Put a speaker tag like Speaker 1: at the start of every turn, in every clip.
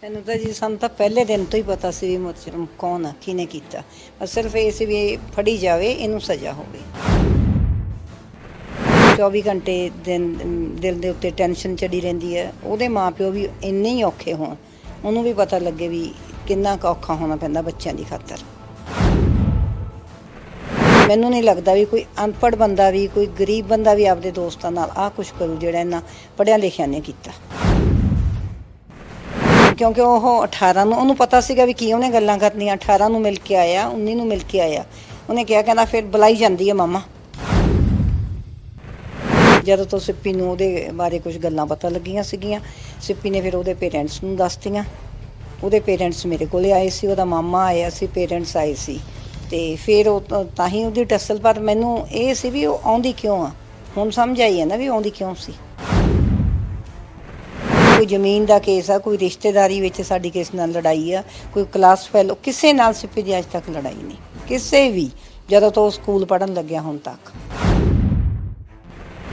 Speaker 1: ਮੈਨੂੰ ਤਾਂ ਜੀ ਸਾਨੂੰ ਤਾਂ ਪਹਿਲੇ ਦਿਨ ਤੋਂ ਹੀ ਪਤਾ ਸੀ ਵੀ ਮੁਜਰਮ ਕੌਣ ਆ, ਕਿਹਨੇ ਕੀਤਾ। ਬਸ ਸਿਰਫ ਇਹ ਸੀ ਵੀ ਇਹ ਫੜੀ ਜਾਵੇ, ਇਹਨੂੰ ਸਜ਼ਾ ਹੋਵੇ। 24 ਘੰਟੇ ਦਿਲ ਦੇ ਉੱਤੇ ਟੈਨਸ਼ਨ ਚੜੀ ਰਹਿੰਦੀ ਹੈ। ਉਹਦੇ ਮਾਪਿਓ ਵੀ ਇੰਨੇ ਹੀ ਔਖੇ ਹੋਣ, ਉਹਨੂੰ ਵੀ ਪਤਾ ਲੱਗੇ ਵੀ ਕਿੰਨਾ ਕੁ ਔਖਾ ਹੋਣਾ ਪੈਂਦਾ ਬੱਚਿਆਂ ਦੀ ਖਾਤਰ। ਮੈਨੂੰ ਨਹੀਂ ਲੱਗਦਾ ਵੀ ਕੋਈ ਅਨਪੜ੍ਹ ਬੰਦਾ ਵੀ, ਕੋਈ ਗਰੀਬ ਬੰਦਾ ਵੀ ਆਪਦੇ ਦੋਸਤਾਂ ਨਾਲ ਆਹ ਕੁਛ ਕਰੂ ਜਿਹੜਾ ਇਹਨਾਂ ਪੜ੍ਹਿਆ ਲਿਖਿਆ ਨੇ ਕੀਤਾ। ਕਿਉਂਕਿ ਉਹ 18 ਨੂੰ ਉਹਨੂੰ ਪਤਾ ਸੀਗਾ ਵੀ ਕੀ ਉਹਨੇ ਗੱਲਾਂ ਕਰਨੀਆਂ। 18 ਨੂੰ ਮਿਲ ਕੇ ਆਇਆ, 19 ਨੂੰ ਮਿਲ ਕੇ ਆਇਆ। ਉਹਨੇ ਕਿਹਾ, ਕਹਿੰਦਾ ਫਿਰ ਬੁਲਾਈ ਜਾਂਦੀ ਹੈ ਮਾਮਾ। ਜਦੋਂ ਤੋਂ ਸਿੱਪੀ ਨੂੰ ਉਹਦੇ ਬਾਰੇ ਕੁਝ ਗੱਲਾਂ ਪਤਾ ਲੱਗੀਆਂ ਸੀਗੀਆਂ, ਸਿੱਪੀ ਨੇ ਫਿਰ ਉਹਦੇ ਪੇਰੈਂਟਸ ਨੂੰ ਦੱਸਤੀਆਂ। ਉਹਦੇ ਪੇਰੈਂਟਸ ਮੇਰੇ ਕੋਲੇ ਆਏ ਸੀ, ਉਹਦਾ ਮਾਮਾ ਆਇਆ ਸੀ, ਪੇਰੈਂਟਸ ਆਏ ਸੀ। ਤੇ ਫਿਰ ਉਹ ਤਾਂ ਹੀ ਉਹਦੀ ਟੱਸਲ। ਪਰ ਮੈਨੂੰ ਇਹ ਸੀ ਵੀ ਉਹ ਆਉਂਦੀ ਕਿਉਂ ਆ। ਹੁਣ ਸਮਝ ਆਈ ਹੈ ਨਾ ਵੀ ਆਉਂਦੀ ਕਿਉਂ ਸੀ। ਕੋਈ ਜ਼ਮੀਨ ਦਾ ਕੇਸ ਆ, ਕੋਈ ਰਿਸ਼ਤੇਦਾਰੀ ਵਿੱਚ ਸਾਡੀ ਕਿਸ ਨਾਲ ਲੜਾਈ ਆ, ਕੋਈ ਕਲਾਸ ਫੈਲੋ, ਕਿਸੇ ਨਾਲ ਸਿੱਪੀ ਦੀ ਅੱਜ ਤੱਕ ਲੜਾਈ ਨਹੀਂ, ਕਿਸੇ ਵੀ, ਜਦੋਂ ਤੋਂ ਸਕੂਲ ਪੜ੍ਹਨ ਲੱਗਿਆ ਹੁਣ ਤੱਕ।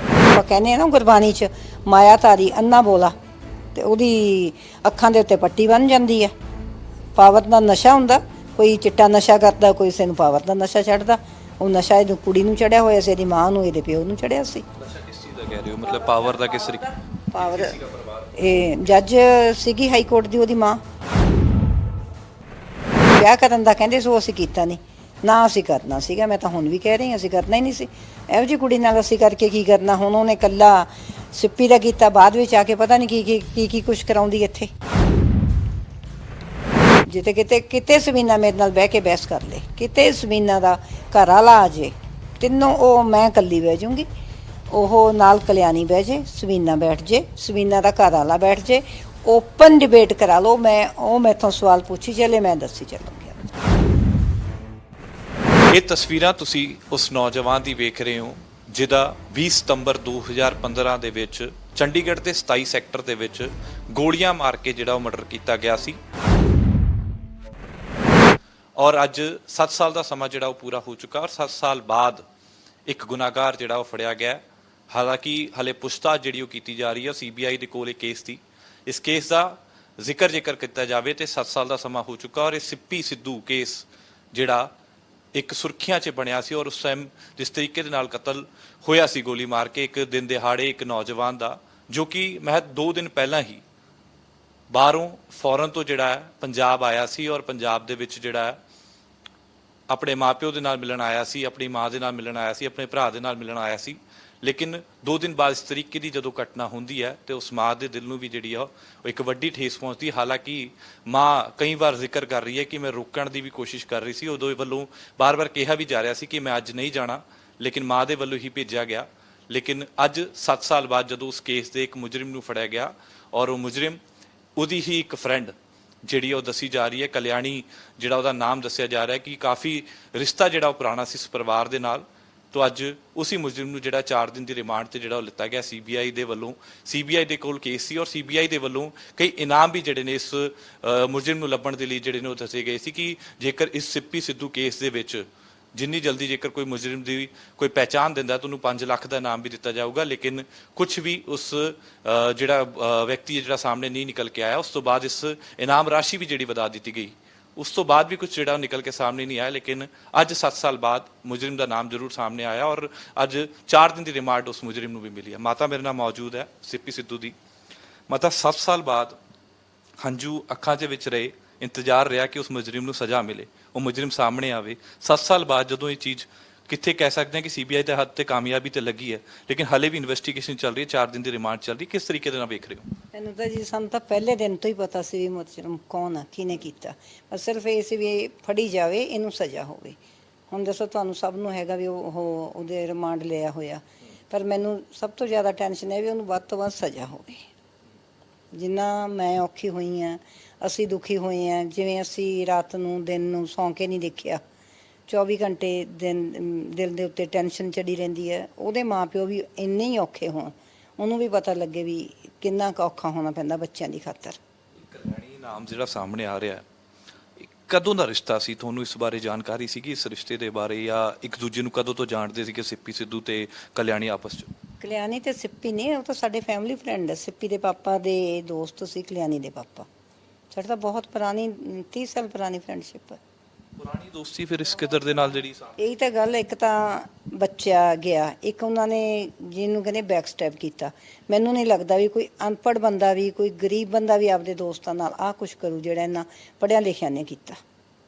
Speaker 1: ਆਪਾਂ ਕਹਿੰਦੇ ਆ ਨਾ ਗੁਰਬਾਣੀ 'ਚ, ਮਾਇਆ ਧਾਰੀ ਅੰਨਾ ਬੋਲਾ, ਤੇ ਉਹਦੀ ਅੱਖਾਂ ਦੇ ਉੱਤੇ ਪੱਟੀ ਬਣ ਜਾਂਦੀ ਹੈ। ਪਾਵਰ ਦਾ ਨਸ਼ਾ ਹੁੰਦਾ, ਕੋਈ ਚਿੱਟਾ ਨਸ਼ਾ ਕਰਦਾ, ਕੋਈ ਕਿਸੇ ਨੂੰ ਪਾਵਰ ਦਾ ਨਸ਼ਾ ਚੜ੍ਹਦਾ। ਉਹ ਨਸ਼ਾ ਇਹਨੂੰ ਕੁੜੀ ਨੂੰ ਚੜਿਆ ਹੋਇਆ ਸੀ, ਇਹਦੀ ਮਾਂ ਨੂੰ, ਇਹਦੇ ਪਿਓ ਨੂੰ ਚੜਿਆ ਸੀ।
Speaker 2: ਨਸ਼ਾ ਕਿਸ ਚੀਜ਼ ਦਾ ਕਹਿ ਰਹੇ ਹੋ? ਮਤਲਬ ਪਾਵਰ ਦਾ ਕਿਸ ਤਰੀਕੇ?
Speaker 1: ਪਾਵਰ ਇਹ ਜੱਜ ਸੀਗੀ ਹਾਈ ਕੋਰਟ ਦੀ, ਉਹਦੀ ਮਾਂ। ਵਿਆਹ ਕਰਨ ਦਾ ਕਹਿੰਦੇ ਸੋ ਅਸੀਂ ਕੀਤਾ ਨਹੀਂ ਨਾ, ਅਸੀਂ ਕਰਨਾ ਸੀਗਾ। ਮੈਂ ਤਾਂ ਹੁਣ ਵੀ ਕਹਿ ਰਹੀ ਹਾਂ, ਅਸੀਂ ਕਰਨਾ ਹੀ ਨਹੀਂ ਸੀ। ਇਹੋ ਜਿਹੀ ਕੁੜੀ ਨਾਲ ਅਸੀਂ ਕਰਕੇ ਕੀ ਕਰਨਾ। ਹੁਣ ਉਹਨੇ ਇਕੱਲਾ ਸਿੱਪੀ ਦਾ ਕੀਤਾ, ਬਾਅਦ ਵਿੱਚ ਆ ਕੇ ਪਤਾ ਨਹੀਂ ਕੀ ਕੁਛ ਕਰਾਉਂਦੀ ਇੱਥੇ। ਜਿੱਤੇ ਕਿਤੇ ਸਮੀਨਾ ਮੇਰੇ ਨਾਲ ਬਹਿ ਕੇ ਬਹਿਸ ਕਰ ਲੇ, ਕਿਤੇ ਸਮੀਨਾ ਦਾ ਘਰ ਵਾਲਾ ਆ ਜੇ, ਤਿੰਨੋਂ ਉਹ ਮੈਂ ਇਕੱਲੀ ਬਹਿ ਜਾਊਂਗੀ, ਉਹ ਨਾਲ ਕਲਿਆਣੀ ਬਹਿ ਜੇ, ਸਮੀਨਾ ਬੈਠ ਜੇ, ਸਮੀਨਾ ਦਾ ਘਰ ਵਾਲਾ ਬੈਠ ਜੇ, ਓਪਨ ਡਿਬੇਟ ਕਰਾ ਲਓ। ਉਹ ਮੈਥੋਂ ਸਵਾਲ ਪੁੱਛੀ ਚੱਲੇ, ਮੈਂ ਦੱਸੀ ਚੱਲੂੰਗੀ।
Speaker 2: ਇਹ ਤਸਵੀਰਾਂ ਤੁਸੀਂ ਉਸ ਨੌਜਵਾਨ ਦੀ ਵੇਖ ਰਹੇ ਹੋ ਜਿਹਦਾ 20 ਸਤੰਬਰ 2015 ਦੇ ਵਿੱਚ ਚੰਡੀਗੜ੍ਹ ਦੇ 27 ਸੈਕਟਰ ਦੇ ਵਿੱਚ ਗੋਲੀਆਂ ਮਾਰ ਕੇ ਜਿਹੜਾ ਉਹ ਮਰਡਰ ਕੀਤਾ ਗਿਆ ਸੀ। ਔਰ ਅੱਜ 7 ਸਾਲ ਦਾ ਸਮਾਂ ਜਿਹੜਾ ਉਹ ਪੂਰਾ ਹੋ ਚੁੱਕਾ, ਔਰ 7 ਸਾਲ ਬਾਅਦ ਇੱਕ ਗੁਨਾਹਗਾਰ ਜਿਹੜਾ ਉਹ ਫੜਿਆ ਗਿਆ। ਹਾਲਾਂਕਿ ਹਲੇ ਪੁੱਛਤਾਛ ਜਿਹੜੀ ਉਹ ਕੀਤੀ ਜਾ ਰਹੀ ਹੈ। ਸੀਬੀਆਈ ਦੇ ਕੋਲ ਇਹ ਕੇਸ ਸੀ। ਇਸ ਕੇਸ ਦਾ ਜ਼ਿਕਰ ਕੀਤਾ ਜਾਵੇ ਤੇ 7 ਸਾਲ ਦਾ ਸਮਾਂ ਹੋ ਚੁੱਕਾ, ਔਰ ਇਹ ਸਿੱਪੀ ਸਿੱਧੂ ਕੇਸ ਜਿਹੜਾ ਇੱਕ ਸੁਰਖੀਆਂ 'ਚ ਬਣਿਆ ਸੀ। ਔਰ ਉਸ ਟਾਈਮ ਜਿਸ ਤਰੀਕੇ ਦੇ ਨਾਲ ਕਤਲ ਹੋਇਆ ਸੀ ਗੋਲੀ ਮਾਰ ਕੇ ਇੱਕ ਦਿਨ ਦਿਹਾੜੇ ਇੱਕ ਨੌਜਵਾਨ ਦਾ, ਜੋ ਕਿ ਮਹਿਜ਼ 2 ਦਿਨ ਪਹਿਲਾਂ ਹੀ ਬਾਹਰੋਂ ਫੌਰਨ ਤੋਂ ਜਿਹੜਾ ਹੈ ਪੰਜਾਬ ਆਇਆ ਸੀ, ਔਰ ਪੰਜਾਬ ਦੇ ਵਿੱਚ ਜਿਹੜਾ ਹੈ ਆਪਣੇ ਮਾਪਿਓ ਦੇ ਨਾਲ ਮਿਲਣ ਆਇਆ ਸੀ, ਆਪਣੀ ਮਾਂ ਦੇ ਨਾਲ ਮਿਲਣ ਆਇਆ ਸੀ, ਆਪਣੇ ਭਰਾ ਦੇ ਨਾਲ ਮਿਲਣ ਆਇਆ ਸੀ। ਲੇਕਿਨ 2 ਦਿਨ ਬਾਅਦ ਇਸ ਤਰੀਕੇ ਦੀ ਜਦੋਂ ਘਟਨਾ ਹੁੰਦੀ ਹੈ ਤੇ ਉਸ ਮਾਂ ਦੇ ਦਿਲ ਨੂੰ ਵੀ ਜਿਹੜੀ ਆ ਉਹ ਇੱਕ ਵੱਡੀ ਠੇਸ ਪਹੁੰਚਦੀ। ਹਾਲਾਂਕਿ ਮਾਂ ਕਈ ਵਾਰ ਜ਼ਿਕਰ ਕਰ ਰਹੀ ਹੈ ਕਿ ਮੈਂ ਰੋਕਣ ਦੀ ਵੀ ਕੋਸ਼ਿਸ਼ ਕਰ ਰਹੀ ਸੀ, ਉਦੋਂ ਵੱਲੋਂ ਬਾਰ-ਬਾਰ ਕਿਹਾ ਵੀ ਜਾ ਰਿਹਾ ਸੀ ਕਿ ਮੈਂ ਅੱਜ ਨਹੀਂ ਜਾਣਾ, ਲੇਕਿਨ ਮਾਂ ਦੇ ਵੱਲੋਂ ਹੀ ਭੇਜਿਆ ਗਿਆ। ਲੇਕਿਨ ਅੱਜ 7 ਸਾਲ ਬਾਅਦ ਜਦੋਂ ਉਸ ਕੇਸ ਦੇ ਇੱਕ ਮੁਜਰਿਮ ਨੂੰ ਫੜਿਆ ਗਿਆ, ਔਰ ਉਹ ਮੁਜਰਿਮ ਉਹਦੀ ਹੀ ਇੱਕ ਫਰੈਂਡ ਜਿਹੜੀ ਉਹ ਦੱਸੀ ਜਾ ਰਹੀ ਹੈ, ਕਲਿਆਣੀ ਜਿਹੜਾ ਉਹਦਾ ਨਾਮ ਦੱਸਿਆ ਜਾ ਰਿਹਾ ਕਿ ਕਾਫੀ ਰਿਸ਼ਤਾ ਜਿਹੜਾ ਉਹ ਪੁਰਾਣਾ ਸੀ ਇਸ ਪਰਿਵਾਰ ਦੇ ਨਾਲ। ਤੋਂ ਅੱਜ ਉਸੇ ਮੁਜਰਿਮ ਨੂੰ ਜਿਹੜਾ 4 ਦਿਨ ਦੀ ਰਿਮਾਂਡ ਤੇ ਜਿਹੜਾ ਉਹ ਲਿੱਤਾ ਗਿਆ ਸੀਬੀਆਈ ਦੇ ਵੱਲੋਂ। ਸੀਬੀਆਈ ਦੇ ਕੋਲ ਕੇਸ ਸੀ, ਔਰ ਸੀਬੀਆਈ ਦੇ ਵੱਲੋਂ ਕਈ ਇਨਾਮ ਵੀ ਜਿਹੜੇ ਨੇ ਇਸ ਮੁਜਰਿਮ ਨੂੰ ਲੱਭਣ ਦੇ ਲਈ ਜਿਹੜੇ ਨੇ ਉਹ ਦੱਸੇ ਗਏ ਸੀ ਕਿ ਜੇਕਰ ਇਸ ਸਿੱਪੀ ਸਿੱਧੂ ਕੇਸ ਦੇ ਵਿੱਚ ਜਿੰਨੀ ਜਲਦੀ ਜੇਕਰ ਕੋਈ ਮੁਜਰਿਮ ਦੀ ਕੋਈ ਪਹਿਚਾਣ ਦਿੰਦਾ ਤਾਂ ਉਹਨੂੰ 5 ਲੱਖ ਦਾ ਇਨਾਮ ਵੀ ਦਿੱਤਾ ਜਾਊਗਾ। ਲੇਕਿਨ ਕੁਝ ਵੀ ਉਸ ਜਿਹੜਾ ਵਿਅਕਤੀ ਜਿਹੜਾ ਸਾਹਮਣੇ ਨਹੀਂ ਨਿਕਲ ਕੇ ਆਇਆ, ਉਸ ਤੋਂ ਬਾਅਦ ਇਸ ਇਨਾਮ ਰਾਸ਼ੀ ਵੀ ਜਿਹੜੀ ਵਧਾ ਦਿੱਤੀ ਗਈ। ਉਸ ਤੋਂ ਬਾਅਦ ਵੀ ਕੁਝ ਜਿਹੜਾ ਨਿਕਲ ਕੇ ਸਾਹਮਣੇ ਨਹੀਂ ਆਇਆ। ਲੇਕਿਨ ਅੱਜ 7 ਸਾਲ ਬਾਅਦ ਮੁਜਰਿਮ ਦਾ ਨਾਮ ਜ਼ਰੂਰ ਸਾਹਮਣੇ ਆਇਆ, ਔਰ ਅੱਜ 4 ਦਿਨ ਦੀ ਰਿਮਾਂਡ ਉਸ ਮੁਜਰਿਮ ਨੂੰ ਵੀ ਮਿਲੀ ਹੈ। ਮਾਤਾ ਮੇਰੇ ਨਾਲ ਮੌਜੂਦ ਹੈ ਸਿੱਪੀ ਸਿੱਧੂ ਦੀ। ਮਾਤਾ, 7 ਸਾਲ ਬਾਅਦ ਹੰਝੂ ਅੱਖਾਂ ਦੇ ਵਿੱਚ ਰਹੇ, ਇੰਤਜ਼ਾਰ ਰਿਹਾ ਕਿ ਉਸ ਮੁਜਰਿਮ ਨੂੰ ਸਜ਼ਾ ਮਿਲੇ, ਉਹ ਮੁਜਰਿਮ ਸਾਹਮਣੇ ਆਵੇ। 7 ਸਾਲ ਬਾਅਦ ਜਦੋਂ ਇਹ ਚੀਜ਼ ਕਿੱਥੇ ਕਹਿ ਸਕਦੇ ਹਾਂ ਕਿ ਸੀਬੀਆਈ ਦੇ ਹੱਥ ਤੇ ਕਾਮਯਾਬੀ ਤੇ ਲੱਗੀ ਹੈ, ਲੇਕਿਨ ਹਲੇ ਵੀ ਇਨਵੈਸਟੀਗੇਸ਼ਨ ਚੱਲ ਰਹੀ ਹੈ, 4 ਦਿਨ ਦੀ ਰਿਮਾਂਡ ਚੱਲ ਰਹੀ, ਕਿਸ ਤਰੀਕੇ ਦੇ ਨਾਲ ਵੇਖ ਰਹੇ ਹੋ?
Speaker 1: ਮੈਨੂੰ ਤਾਂ ਜੀ ਸਾਨੂੰ ਤਾਂ ਪਹਿਲੇ ਦਿਨ ਤੋਂ ਹੀ ਪਤਾ ਸੀ ਵੀ ਮੁਜਰਮ ਕੌਣ ਆ, ਕਿਹਨੇ ਕੀਤਾ। ਬਸ ਸਿਰਫ ਇਹ ਸੀ ਵੀ ਇਹ ਫੜੀ ਜਾਵੇ, ਇਹਨੂੰ ਸਜ਼ਾ ਹੋਵੇ। ਹੁਣ ਦੱਸੋ, ਤੁਹਾਨੂੰ ਸਭ ਨੂੰ ਹੈਗਾ ਵੀ ਉਹਦੇ ਰਿਮਾਂਡ ਲਿਆ ਹੋਇਆ, ਪਰ ਮੈਨੂੰ ਸਭ ਤੋਂ ਜ਼ਿਆਦਾ ਟੈਨਸ਼ਨ ਹੈ ਵੀ ਉਹਨੂੰ ਵੱਧ ਤੋਂ ਵੱਧ ਸਜ਼ਾ ਹੋਵੇ। ਜਿੰਨਾ ਮੈਂ ਔਖੀ ਹੋਈ ਹਾਂ, ਅਸੀਂ ਦੁਖੀ ਹੋਏ ਹਾਂ। ਜਿਵੇਂ ਅਸੀਂ ਰਾਤ ਨੂੰ ਦਿਨ ਨੂੰ ਸੌਂ ਕੇ ਨਹੀਂ ਦੇਖਿਆ, 24 ਘੰਟੇ ਦਿਲ ਦੇ ਉੱਤੇ ਟੈਨਸ਼ਨ ਚੜੀ ਰਹਿੰਦੀ ਹੈ। ਉਹਦੇ ਮਾਪਿਓ ਵੀ ਇੰਨੇ ਹੀ ਔਖੇ ਹੋਣ, ਉਹਨੂੰ ਵੀ ਪਤਾ ਲੱਗੇ ਵੀ ਕਿੰਨਾ ਕੁ ਔਖਾ ਹੋਣਾ ਪੈਂਦਾ ਬੱਚਿਆਂ ਦੀ ਖਾਤਰ।
Speaker 2: ਕਲਿਆਣੀ ਨਾਮ ਜਿਹੜਾ ਸਾਹਮਣੇ ਆ ਰਿਹਾ, ਕਦੋਂ ਦਾ ਰਿਸ਼ਤਾ ਸੀ? ਤੁਹਾਨੂੰ ਇਸ ਬਾਰੇ ਜਾਣਕਾਰੀ ਸੀਗੀ ਇਸ ਰਿਸ਼ਤੇ ਦੇ ਬਾਰੇ, ਜਾਂ ਇੱਕ ਦੂਜੇ ਨੂੰ ਕਦੋਂ ਤੋਂ ਜਾਣਦੇ ਸੀ ਕਿ ਸਿੱਪੀ ਸਿੱਧੂ ਤੇ ਕਲਿਆਣੀ ਆਪਸ 'ਚ?
Speaker 1: ਕਲਿਆਣੀ ਤੇ ਸਿੱਪੀ ਨੇ, ਉਹ ਤਾਂ ਸਾਡੇ ਫੈਮਿਲੀ ਫਰੈਂਡ ਹੈ। ਸਿੱਪੀ ਦੇ ਪਾਪਾ ਦੇ ਦੋਸਤ ਸੀ ਕਲਿਆਣੀ ਦੇ ਪਾਪਾ। ਸਾਡੀ ਤਾਂ ਬਹੁਤ ਪੁਰਾਣੀ 30 ਸਾਲ ਪੁਰਾਣੀ ਫਰੈਂਡਸ਼ਿਪ ਹੈ।
Speaker 2: ਪੁਰਾਣੀ ਦੋਸਤੀ ਫਿਰ ਇਸ ਕਿਦਰ ਦੇ ਨਾਲ ਜਿਹੜੀ
Speaker 1: ਇਹੀ ਤਾਂ ਗੱਲ ਹੈ, ਇੱਕ ਤਾਂ ਬੱਚਾ ਗਿਆ, ਇੱਕ ਉਹਨਾਂ ਨੇ ਜਿਹਨੂੰ ਕਹਿੰਦੇ ਬੈਕ ਸਟੈਪ ਕੀਤਾ। ਮੈਨੂੰ ਨਹੀਂ ਲੱਗਦਾ ਵੀ ਕੋਈ ਅਨਪੜ੍ਹ ਬੰਦਾ ਵੀ, ਕੋਈ ਗਰੀਬ ਬੰਦਾ ਵੀ ਆਪਦੇ ਦੋਸਤਾਂ ਨਾਲ ਆਹ ਕੁਛ ਕਰੂ ਜਿਹੜਾ ਇਹਨਾਂ ਪੜ੍ਹਿਆ ਲਿਖਿਆ ਨੇ ਕੀਤਾ।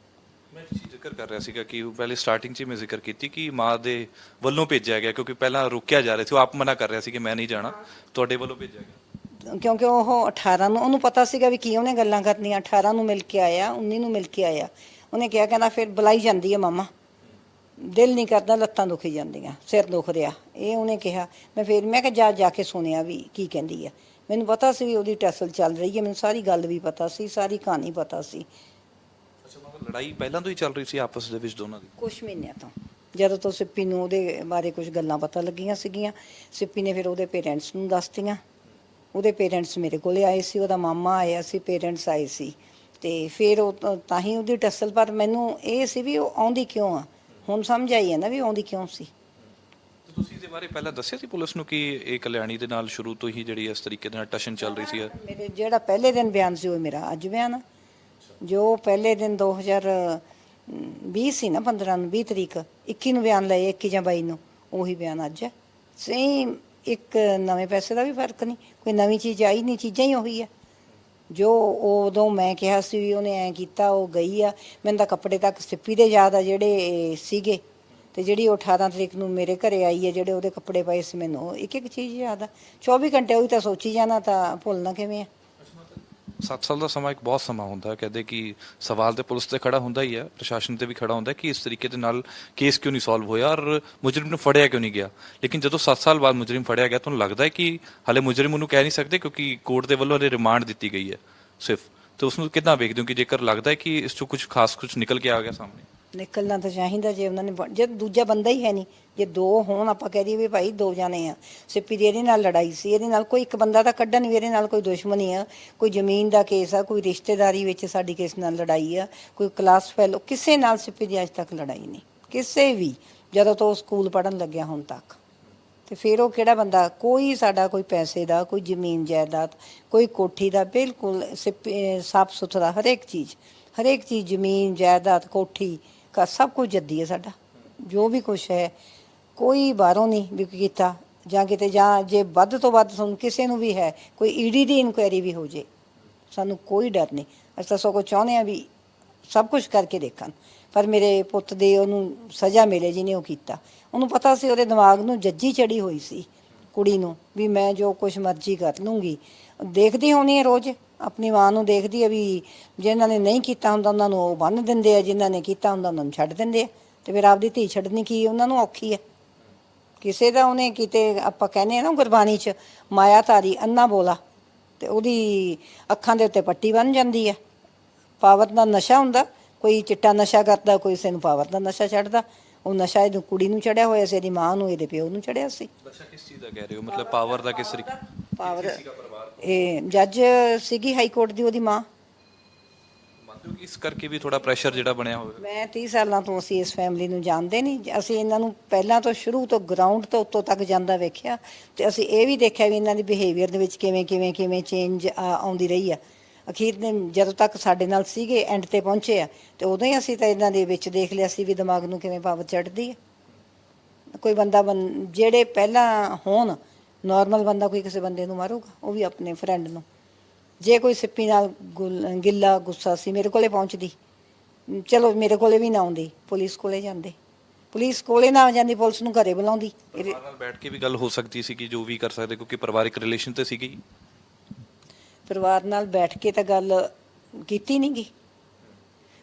Speaker 2: ਮੈਂ ਇੱਕ ਚੀਜ਼ ਜ਼ਿਕਰ ਕਰ ਰਿਹਾ ਸੀਗਾ ਕਿ ਪਹਿਲੇ ਸਟਾਰਟਿੰਗ 'ਚ ਹੀ ਮੈਂ ਜ਼ਿਕਰ ਕੀਤੀ ਕਿ ਮਾਂ ਦੇ ਵੱਲੋਂ ਭੇਜਿਆ ਗਿਆ, ਕਿਉਂਕਿ ਪਹਿਲਾਂ ਰੁਕਿਆ ਜਾ ਰਿਹਾ ਸੀ, ਉਹ ਆਪ ਮਨਾ ਕਰ ਰਿਹਾ ਸੀ ਕਿ ਮੈਂ ਨਹੀਂ ਜਾਣਾ, ਤੁਹਾਡੇ ਵੱਲੋਂ ਭੇਜਿਆ ਗਿਆ।
Speaker 1: ਕਿਉਂਕਿ ਉਹ 18 ਨੂੰ ਉਹਨੂੰ ਪਤਾ ਸੀਗਾ ਵੀ ਕੀ ਉਹਨੇ ਗੱਲਾਂ ਕਰਨੀਆਂ। 18 ਨੂੰ ਮਿਲ ਕੇ ਆਇਆ, 19 ਨੂੰ ਮਿਲ ਕੇ ਆਇਆ। ਉਹਨੇ ਕਿਹਾ, ਕਹਿੰਦਾ ਫਿਰ ਬੁਲਾਈ ਜਾਂਦੀ ਹੈ ਮਾਮਾ, ਦਿਲ ਨਹੀਂ ਕਰਦਾ, ਲੱਤਾਂ ਦੁਖੀ ਜਾਂਦੀਆਂ, ਸਿਰ ਦੁਖ ਰਿਹਾ, ਇਹ ਉਹਨੇ ਕਿਹਾ। ਮੈਂ ਕਿਹਾ ਜਾ ਕੇ ਸੁਣਿਆ ਵੀ ਕੀ ਕਹਿੰਦੀ ਆ। ਮੈਨੂੰ ਪਤਾ ਸੀ ਵੀ ਉਹਦੀ ਟੈਸਲ ਚੱਲ ਰਹੀ ਹੈ, ਮੈਨੂੰ ਸਾਰੀ ਗੱਲ ਵੀ ਪਤਾ ਸੀ, ਸਾਰੀ ਕਹਾਣੀ ਪਤਾ ਸੀ।
Speaker 2: ਅੱਛਾ, ਮਤਲਬ ਲੜਾਈ ਪਹਿਲਾਂ ਤੋਂ ਹੀ ਚੱਲ ਰਹੀ ਸੀ ਆਪਸ ਦੇ ਵਿੱਚ ਦੋਨਾਂ ਦੀ?
Speaker 1: ਕੁਛ ਮਹੀਨਿਆਂ ਤੋਂ, ਜਦੋਂ ਤੋਂ ਸਿੱਪੀ ਨੂੰ ਉਹਦੇ ਬਾਰੇ ਕੁਝ ਗੱਲਾਂ ਪਤਾ ਲੱਗੀਆਂ ਸੀਗੀਆਂ। ਸਿੱਪੀ ਨੇ ਫਿਰ ਉਹਦੇ ਪੇਰੈਂਟਸ ਨੂੰ ਦੱਸਤੀਆਂ। ਉਹਦੇ ਪੇਰੈਂਟਸ ਮੇਰੇ ਕੋਲੇ ਆਏ ਸੀ, ਉਹਦਾ ਮਾਮਾ ਆਇਆ ਸੀ, ਪੇਰੈਂਟਸ ਆਏ ਸੀ, ਤੇ ਫਿਰ ਉਹ ਤਾਂ ਹੀ ਉਹਦੀ ਟੱਸਲ। ਪਰ ਮੈਨੂੰ ਇਹ ਸੀ ਵੀ ਉਹ ਆਉਂਦੀ ਕਿਉਂ ਆ, ਹੁਣ ਸਮਝ ਆਈ ਹੈ ਨਾ ਵੀ ਆਉਂਦੀ ਕਿਉਂ ਸੀ।
Speaker 2: ਤੁਸੀਂ ਇਹਦੇ ਬਾਰੇ ਪਹਿਲਾਂ ਦੱਸਿਆ ਸੀ ਪੁਲਿਸ ਨੂੰ ਕਿ ਇਹ ਕਲਿਆਣੀ ਦੇ ਨਾਲ ਸ਼ੁਰੂ ਤੋਂ ਹੀ ਜਿਹੜੀ ਇਸ ਤਰੀਕੇ ਦੇ ਨਾਲ ਟਸ਼ਨ ਚੱਲ ਰਹੀ ਸੀ?
Speaker 1: ਮੇਰੇ ਜਿਹੜਾ ਪਹਿਲੇ ਦਿਨ ਬਿਆਨ ਸੀ ਉਹ ਮੇਰਾ ਅੱਜ ਬਿਆਨ ਆ। ਜੋ ਪਹਿਲੇ ਦਿਨ 2020 ਸੀ ਨਾ, 15 ਨੂੰ, 20 ਤਰੀਕ, 21 ਨੂੰ ਬਿਆਨ ਲਏ, 21 ਜਾਂ 22 ਨੂੰ, ਉਹੀ ਬਿਆਨ ਅੱਜ ਹੈ। ਸੇਮ, ਇੱਕ ਨਵੇਂ ਪੈਸੇ ਦਾ ਵੀ ਫਰਕ ਨਹੀਂ, ਕੋਈ ਨਵੀਂ ਚੀਜ਼ ਆਈ ਨਹੀਂ, ਚੀਜ਼ਾਂ ਹੀ ਉਹੀ ਆ। ਜੋ ਉਦੋਂ ਮੈਂ ਕਿਹਾ ਸੀ ਵੀ ਉਹਨੇ ਐਂ ਕੀਤਾ, ਉਹ ਗਈ ਆ। ਮੈਨੂੰ ਤਾਂ ਕੱਪੜੇ ਤੱਕ ਸਿੱਪੀ ਦੇ ਯਾਦ ਆ ਜਿਹੜੇ ਸੀਗੇ, ਤੇ ਜਿਹੜੀ ਉਹ 18 ਤਰੀਕ ਨੂੰ ਮੇਰੇ ਘਰੇ ਆਈ ਹੈ, ਜਿਹੜੇ ਉਹਦੇ ਕੱਪੜੇ ਪਏ ਸੀ, ਮੈਨੂੰ ਇੱਕ ਇੱਕ ਚੀਜ਼ ਯਾਦ ਆ। 24 ਘੰਟੇ ਉਹੀ ਤਾਂ ਸੋਚੀ ਜਾਣਾ, ਤਾਂ ਭੁੱਲਣਾ ਕਿਵੇਂ ਆ।
Speaker 2: 7 ਸਾਲ ਦਾ ਸਮਾਂ ਇੱਕ ਬਹੁਤ ਸਮਾਂ ਹੁੰਦਾ। ਕਹਿੰਦੇ ਕਿ ਸਵਾਲ ਤੇ ਪੁਲਿਸ ਤੇ ਖੜਾ ਹੁੰਦਾ ਹੀ ਹੈ, ਪ੍ਰਸ਼ਾਸਨ ਤੇ ਵੀ ਖੜਾ ਹੁੰਦਾ ਕਿ ਇਸ ਤਰੀਕੇ ਦੇ ਨਾਲ ਕੇਸ ਕਿਉਂ ਨਹੀਂ ਸੋਲਵ ਹੋਇਆ ਔਰ ਮੁਜਰਮ ਨੂੰ ਫੜਿਆ ਕਿਉਂ ਨਹੀਂ ਗਿਆ। ਲੇਕਿਨ ਜਦੋਂ 7 ਸਾਲ ਬਾਅਦ ਮੁਜਰਮ ਫੜਿਆ ਗਿਆ, ਤੁਹਾਨੂੰ ਲੱਗਦਾ ਹੈ ਕਿ ਹਲੇ ਮੁਜਰਮ ਉਹਨੂੰ ਕਹਿ ਨਹੀਂ ਸਕਦੇ ਕਿਉਂਕਿ ਕੋਰਟ ਦੇ ਵੱਲੋਂ ਹਲੇ ਰਿਮਾਂਡ ਦਿੱਤੀ ਗਈ ਹੈ ਸਿਰਫ, ਤੇ ਉਸ ਨੂੰ ਕਿੱਦਾਂ ਵੇਖਦੇ ਹੋ ਕਿ ਜੇਕਰ ਲੱਗਦਾ ਹੈ ਕਿ ਇਸ 'ਚੋਂ ਕੁਝ ਖਾਸ ਕੁਝ ਨਿਕਲ ਕੇ ਆ ਗਿਆ ਸਾਹਮਣੇ?
Speaker 1: ਨਿਕਲਣਾ ਤਾਂ ਚਾਹੀਦਾ ਜੇ ਉਹਨਾਂ ਨੇ ਜੇ ਦੂਜਾ ਬੰਦਾ ਹੀ ਹੈ ਨਹੀਂ, ਜੇ ਦੋ ਹੋਣ, ਆਪਾਂ ਕਹਿ ਦਈਏ ਵੀ ਭਾਈ ਦੋ ਜਾਣੇ ਆ, ਸਿੱਪੀ ਦੀ ਇਹਦੇ ਨਾਲ ਲੜਾਈ ਸੀ, ਇਹਦੇ ਨਾਲ ਕੋਈ ਇੱਕ ਬੰਦਾ ਤਾਂ ਕੱਢਣ ਵੀ, ਇਹਦੇ ਨਾਲ ਕੋਈ ਦੁਸ਼ਮਣੀ ਆ, ਕੋਈ ਜ਼ਮੀਨ ਦਾ ਕੇਸ ਆ, ਕੋਈ ਰਿਸ਼ਤੇਦਾਰੀ ਵਿੱਚ ਸਾਡੀ ਕਿਸ ਨਾਲ ਲੜਾਈ ਆ, ਕੋਈ ਕਲਾਸ ਫੈਲੋ, ਕਿਸੇ ਨਾਲ ਸਿੱਪੀ ਦੀ ਅੱਜ ਤੱਕ ਲੜਾਈ ਨਹੀਂ, ਕਿਸੇ ਵੀ, ਜਦੋਂ ਤੋਂ ਸਕੂਲ ਪੜ੍ਹਨ ਲੱਗਿਆ ਹੁਣ ਤੱਕ। ਤੇ ਫਿਰ ਉਹ ਕਿਹੜਾ ਬੰਦਾ, ਕੋਈ ਸਾਡਾ ਕੋਈ ਪੈਸੇ ਦਾ, ਕੋਈ ਜ਼ਮੀਨ ਜਾਇਦਾਦ, ਕੋਈ ਕੋਠੀ ਦਾ, ਬਿਲਕੁਲ ਸਾਫ ਸੁਥਰਾ ਹਰੇਕ ਚੀਜ਼, ਜ਼ਮੀਨ ਜਾਇਦਾਦ, ਕੋਠੀ का सब कुछ जद्दी है साडा। जो भी कुछ है कोई बाहरों नहीं भी ਕੀਤਾ ਜਾਂ ਕਿਤੇ, ਜਾਂ ਜੇ ਵੱਧ ਤੋਂ ਵੱਧ ਸਾਨੂੰ ਕਿਸੇ ਨੂੰ ਵੀ ਹੈ ਕੋਈ ਈਡੀ ਦੀ ਇਨਕੁਆਇਰੀ ਵੀ ਹੋ ਜੇ, ਸਾਨੂੰ ਕੋਈ ਡਰ ਨਹੀਂ। ਅਸੀਂ ਤਾਂ ਸਗੋਂ ਚਾਹੁੰਦੇ ਹਾਂ ਵੀ ਸਭ ਕੁਝ ਕਰਕੇ ਦੇਖਣ, ਪਰ ਮੇਰੇ ਪੁੱਤ ਦੇ ਉਹਨੂੰ ਸਜ਼ਾ ਮਿਲੇ ਜਿਹਨੇ ਉਹ ਕੀਤਾ। ਉਹਨੂੰ ਪਤਾ ਸੀ, ਉਹਦੇ ਦਿਮਾਗ ਨੂੰ ਜੱਜੀ ਚੜੀ ਹੋਈ ਸੀ ਕੁੜੀ ਨੂੰ ਵੀ ਮੈਂ ਜੋ ਕੁਝ ਮਰਜ਼ੀ ਕਰ ਲੂੰਗੀ। ਦੇਖਦੀ ਹੋਣੀ ਹੈ ਰੋਜ਼, ਆਪਣੀ ਮਾਂ ਨੂੰ ਦੇਖਦੀ ਹੈ ਵੀ ਜਿਨ੍ਹਾਂ ਨੇ ਨਹੀਂ ਕੀਤਾ ਹੁੰਦਾ ਉਹਨਾਂ ਨੂੰ ਉਹ ਬੰਨ੍ਹ ਦਿੰਦੇ ਆ, ਜਿਨ੍ਹਾਂ ਨੇ ਕੀਤਾ ਹੁੰਦਾ ਉਹਨਾਂ ਨੂੰ ਛੱਡ ਦਿੰਦੇ ਆ। ਤੇ ਫਿਰ ਆਪਦੀ ਧੀ ਛੱਡਣੀ ਕੀ ਉਹਨਾਂ ਨੂੰ ਔਖੀ ਹੈ? ਕਿਸੇ ਦਾ ਉਹਨੇ ਕਿਤੇ, ਆਪਾਂ ਕਹਿੰਦੇ ਆ ਨਾ ਗੁਰਬਾਣੀ 'ਚ, ਮਾਇਆ ਧਾਰੀ ਅੰਨਾ ਬੋਲਾ, ਤੇ ਉਹਦੀ ਅੱਖਾਂ ਦੇ ਉੱਤੇ ਪੱਟੀ ਬੰਨ੍ਹ ਜਾਂਦੀ ਹੈ। ਪਾਵਰ ਦਾ ਨਸ਼ਾ ਹੁੰਦਾ, ਕੋਈ ਚਿੱਟਾ ਨਸ਼ਾ ਕਰਦਾ, ਕੋਈ ਕਿਸੇ ਨੂੰ ਪਾਵਰ ਦਾ ਨਸ਼ਾ ਚੜ੍ਹਦਾ। ਉਹ ਨਸ਼ਾ ਇਹਨੂੰ ਕੁੜੀ ਨੂੰ ਚੜਿਆ ਹੋਇਆ ਸੀ, ਇਹਦੀ ਮਾਂ ਨੂੰ, ਇਹਦੇ ਪਿਓ ਨੂੰ ਚੜਿਆ ਸੀ।
Speaker 2: ਨਸ਼ਾ ਕਿਸ ਚੀਜ਼ ਦਾ ਕਹਿ ਰਹੇ ਹੋ? ਮਤਲਬ ਪਾਵਰ ਦਾ ਕਿਸ ਤਰੀਕੇ?
Speaker 1: ਪਾਵਰ, ਇਹ ਜੱਜ ਸੀਗੀ ਹਾਈ ਕੋਰਟ ਦੀ, ਉਹਦੀ ਮਾਂ।
Speaker 2: ਮੰਨਦੇ ਹੋ ਕਿ ਇਸ ਕਰਕੇ ਵੀ ਥੋੜਾ ਪ੍ਰੈਸ਼ਰ ਜਿਹੜਾ ਬਣਿਆ ਹੋਵੇ?
Speaker 1: ਮੈਂ 30 ਸਾਲਾਂ ਤੋਂ ਅਸੀਂ ਇਸ ਫੈਮਿਲੀ ਨੂੰ ਜਾਣਦੇ ਨਹੀਂ, ਅਸੀਂ ਇਹਨਾਂ ਨੂੰ ਪਹਿਲਾਂ ਤੋਂ ਸ਼ੁਰੂ ਤੋਂ ਗਰਾਊਂਡ ਤੋਂ ਉੱਤੋਂ ਤੱਕ ਜਾਂਦਾ ਵੇਖਿਆ, ਤੇ ਅਸੀਂ ਇਹ ਵੀ ਦੇਖਿਆ ਵੀ ਇਹਨਾਂ ਦੀ ਬਿਹੇਵੀਅਰ ਦੇ ਵਿੱਚ ਕਿਵੇਂ ਚੇਂਜ ਆਉਂਦੀ ਰਹੀ ਆ। ਅਖੀਰ ਨੇ ਜਦੋਂ ਤੱਕ ਸਾਡੇ ਨਾਲ ਸੀਗੇ, ਐਂਡ ਤੇ ਪਹੁੰਚੇ ਆ, ਤੇ ਉਦੋਂ ਹੀ ਅਸੀਂ ਤਾਂ ਇਹਨਾਂ ਦੇ ਵਿੱਚ ਦੇਖ ਲਿਆ ਸੀ ਵੀ ਦਿਮਾਗ ਨੂੰ ਕਿਵੇਂ ਪਾਵਰ ਚੜ੍ਹਦੀ ਹੈ। ਕੋਈ ਬੰਦਾ ਜਿਹੜੇ ਪਹਿਲਾਂ ਹੋਣ, ਨੋਰਮਲ ਬੰਦਾ ਕੋਈ ਕਿਸੇ ਬੰਦੇ ਨੂੰ ਮਾਰੂਗਾ, ਉਹ ਵੀ ਆਪਣੇ ਫਰੈਂਡ ਨੂੰ। ਜੇ ਕੋਈ ਸਿੱਪੀ ਨਾਲ ਗਿੱਲਾ ਗੁੱਸਾ ਸੀ, ਮੇਰੇ ਕੋਲੇ ਪਹੁੰਚਦੀ, ਚਲੋ ਮੇਰੇ ਕੋਲੇ ਵੀ ਨਾ ਆਉਂਦੀ, ਪੁਲਿਸ ਕੋਲੇ ਜਾਂਦੇ, ਪੁਲਿਸ ਕੋਲੇ ਨਾ ਜਾਂਦੀ, ਪੁਲਿਸ ਨੂੰ ਘਰੇ ਬੁਲਾਉਂਦੀ।
Speaker 2: ਪਰਿਵਾਰ ਨਾਲ ਬੈਠ ਕੇ ਵੀ ਗੱਲ ਹੋ ਸਕਦੀ ਸੀ ਕਿ ਜੋ ਵੀ ਕਰ ਸਕਦੇ, ਕਿਉਂਕਿ ਪਰਿਵਾਰਿਕ ਰਿਲੇਸ਼ਨ ਤੇ ਸੀਗੀ।
Speaker 1: ਪਰਿਵਾਰ ਨਾਲ ਬੈਠ ਕੇ ਤਾਂ ਗੱਲ ਕੀਤੀ ਨਹੀਂ ਗੀ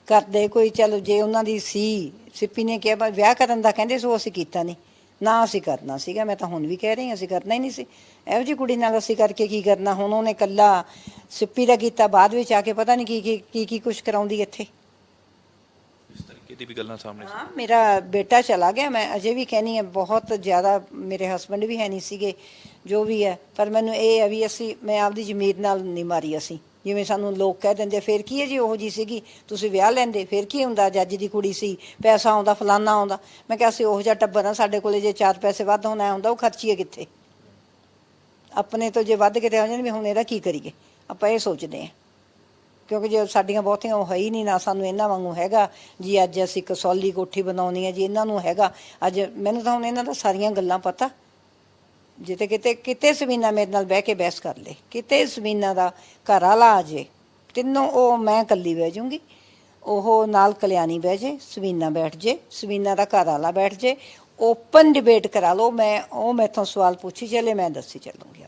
Speaker 1: ਕਰਦੇ ਕੋਈ। ਚਲੋ ਜੇ ਉਹਨਾਂ ਦੀ ਸੀ, ਸਿੱਪੀ ਨੇ ਕਿਹਾ ਵਿਆਹ ਕਰਨ ਦਾ ਕਹਿੰਦੇ ਸੋ, ਅਸੀਂ ਕੀਤਾ ਨਹੀਂ ਨਾ, ਅਸੀਂ ਕਰਨਾ ਸੀਗਾ। ਮੈਂ ਤਾਂ ਹੁਣ ਵੀ ਕਹਿ ਰਹੀ ਹਾਂ, ਅਸੀਂ ਕਰਨਾ ਹੀ ਨਹੀਂ ਸੀ। ਇਹੋ ਜਿਹੀ ਕੁੜੀ ਨਾਲ ਅਸੀਂ ਕਰਕੇ ਕੀ ਕਰਨਾ? ਹੁਣ ਉਹਨੇ ਇਕੱਲਾ ਸਿੱਪੀ ਦਾ ਕੀਤਾ, ਬਾਅਦ ਵਿੱਚ ਆ ਕੇ ਪਤਾ ਨਹੀਂ ਕੀ ਕੁਛ ਕਰਾਉਂਦੀ ਇੱਥੇ।
Speaker 2: ਇਸ ਤਰੀਕੇ ਦੀ ਵੀ ਗੱਲਾਂ ਸਾਹਮਣੇ
Speaker 1: ਹਾਂ, ਮੇਰਾ ਬੇਟਾ ਚਲਾ ਗਿਆ, ਮੈਂ ਅਜੇ ਵੀ ਕਹਿੰਦੀ ਹਾਂ, ਬਹੁਤ ਜ਼ਿਆਦਾ ਮੇਰੇ ਹਸਬੈਂਡ ਵੀ ਹੈ ਨਹੀਂ ਸੀਗੇ, ਜੋ ਵੀ ਹੈ, ਪਰ ਮੈਨੂੰ ਇਹ ਹੈ ਵੀ ਮੈਂ ਆਪਦੀ ਜ਼ਮੀਰ ਨਾਲ ਨਹੀਂ ਮਾਰੀ। ਅਸੀਂ ਜਿਵੇਂ ਸਾਨੂੰ ਲੋਕ ਕਹਿ ਦਿੰਦੇ, ਫਿਰ ਕੀ ਹੈ ਜੀ, ਉਹੋ ਜੀ ਸੀਗੀ, ਤੁਸੀਂ ਵਿਆਹ ਲੈਂਦੇ, ਫਿਰ ਕੀ ਹੁੰਦਾ, ਜੱਜ ਦੀ ਕੁੜੀ ਸੀ, ਪੈਸਾ ਆਉਂਦਾ, ਫਲਾਨਾ ਆਉਂਦਾ। ਮੈਂ ਕਿਹਾ ਅਸੀਂ ਉਹੋ ਜਿਹਾ ਟੱਬਰ ਆ, ਸਾਡੇ ਕੋਲੇ ਜੇ 4 ਪੈਸੇ ਵੱਧ ਹੋਣਾ ਹੁੰਦਾ, ਉਹ ਖਰਚੀਏ ਕਿੱਥੇ? ਆਪਣੇ ਤੋਂ ਜੇ ਵੱਧ ਕਿਤੇ ਹੋ ਜਾਣ ਵੀ ਹੁਣ ਇਹਦਾ ਕੀ ਕਰੀਏ, ਆਪਾਂ ਇਹ ਸੋਚਦੇ ਹਾਂ। ਕਿਉਂਕਿ ਜੇ ਸਾਡੀਆਂ ਬਹੁਤੀਆਂ ਉਹ ਹੈ ਹੀ ਨਹੀਂ, ਨਾ ਸਾਨੂੰ ਇਹਨਾਂ ਵਾਂਗੂ ਹੈਗਾ ਜੀ ਅੱਜ ਅਸੀਂ ਕਸੌਲੀ ਕੋਠੀ ਬਣਾਉਣੀ ਹੈ ਜੀ, ਇਹਨਾਂ ਨੂੰ ਹੈਗਾ ਅੱਜ। ਮੈਨੂੰ ਤਾਂ ਹੁਣ ਇਹਨਾਂ ਦਾ ਸਾਰੀਆਂ ਗੱਲਾਂ ਪਤਾ। ਜਿੱਤੇ ਕਿਤੇ ਸਬੀਨਾ ਮੇਰੇ ਨਾਲ ਬਹਿ ਕੇ ਬਹਿਸ ਕਰ ਲੇ, ਕਿਤੇ ਸਬੀਨਾ ਦਾ ਘਰ ਵਾਲਾ ਆ ਜੇ, ਤਿੰਨੋਂ ਉਹ ਮੈਂ ਇਕੱਲੀ ਬਹਿ ਜਾਊਂਗੀ, ਉਹ ਨਾਲ ਕਲਿਆਣੀ ਬਹਿ ਜੇ, ਸਬੀਨਾ ਬੈਠ ਜੇ, ਸਬੀਨਾ ਦਾ ਘਰ ਵਾਲਾ ਬੈਠ ਜੇ, ਓਪਨ ਡਿਬੇਟ ਕਰਾ ਲਓ। ਉਹ ਮੈਥੋਂ ਸਵਾਲ ਪੁੱਛੀ ਚੱਲੇ, ਮੈਂ ਦੱਸੀ ਚੱਲੂੰਗੀ।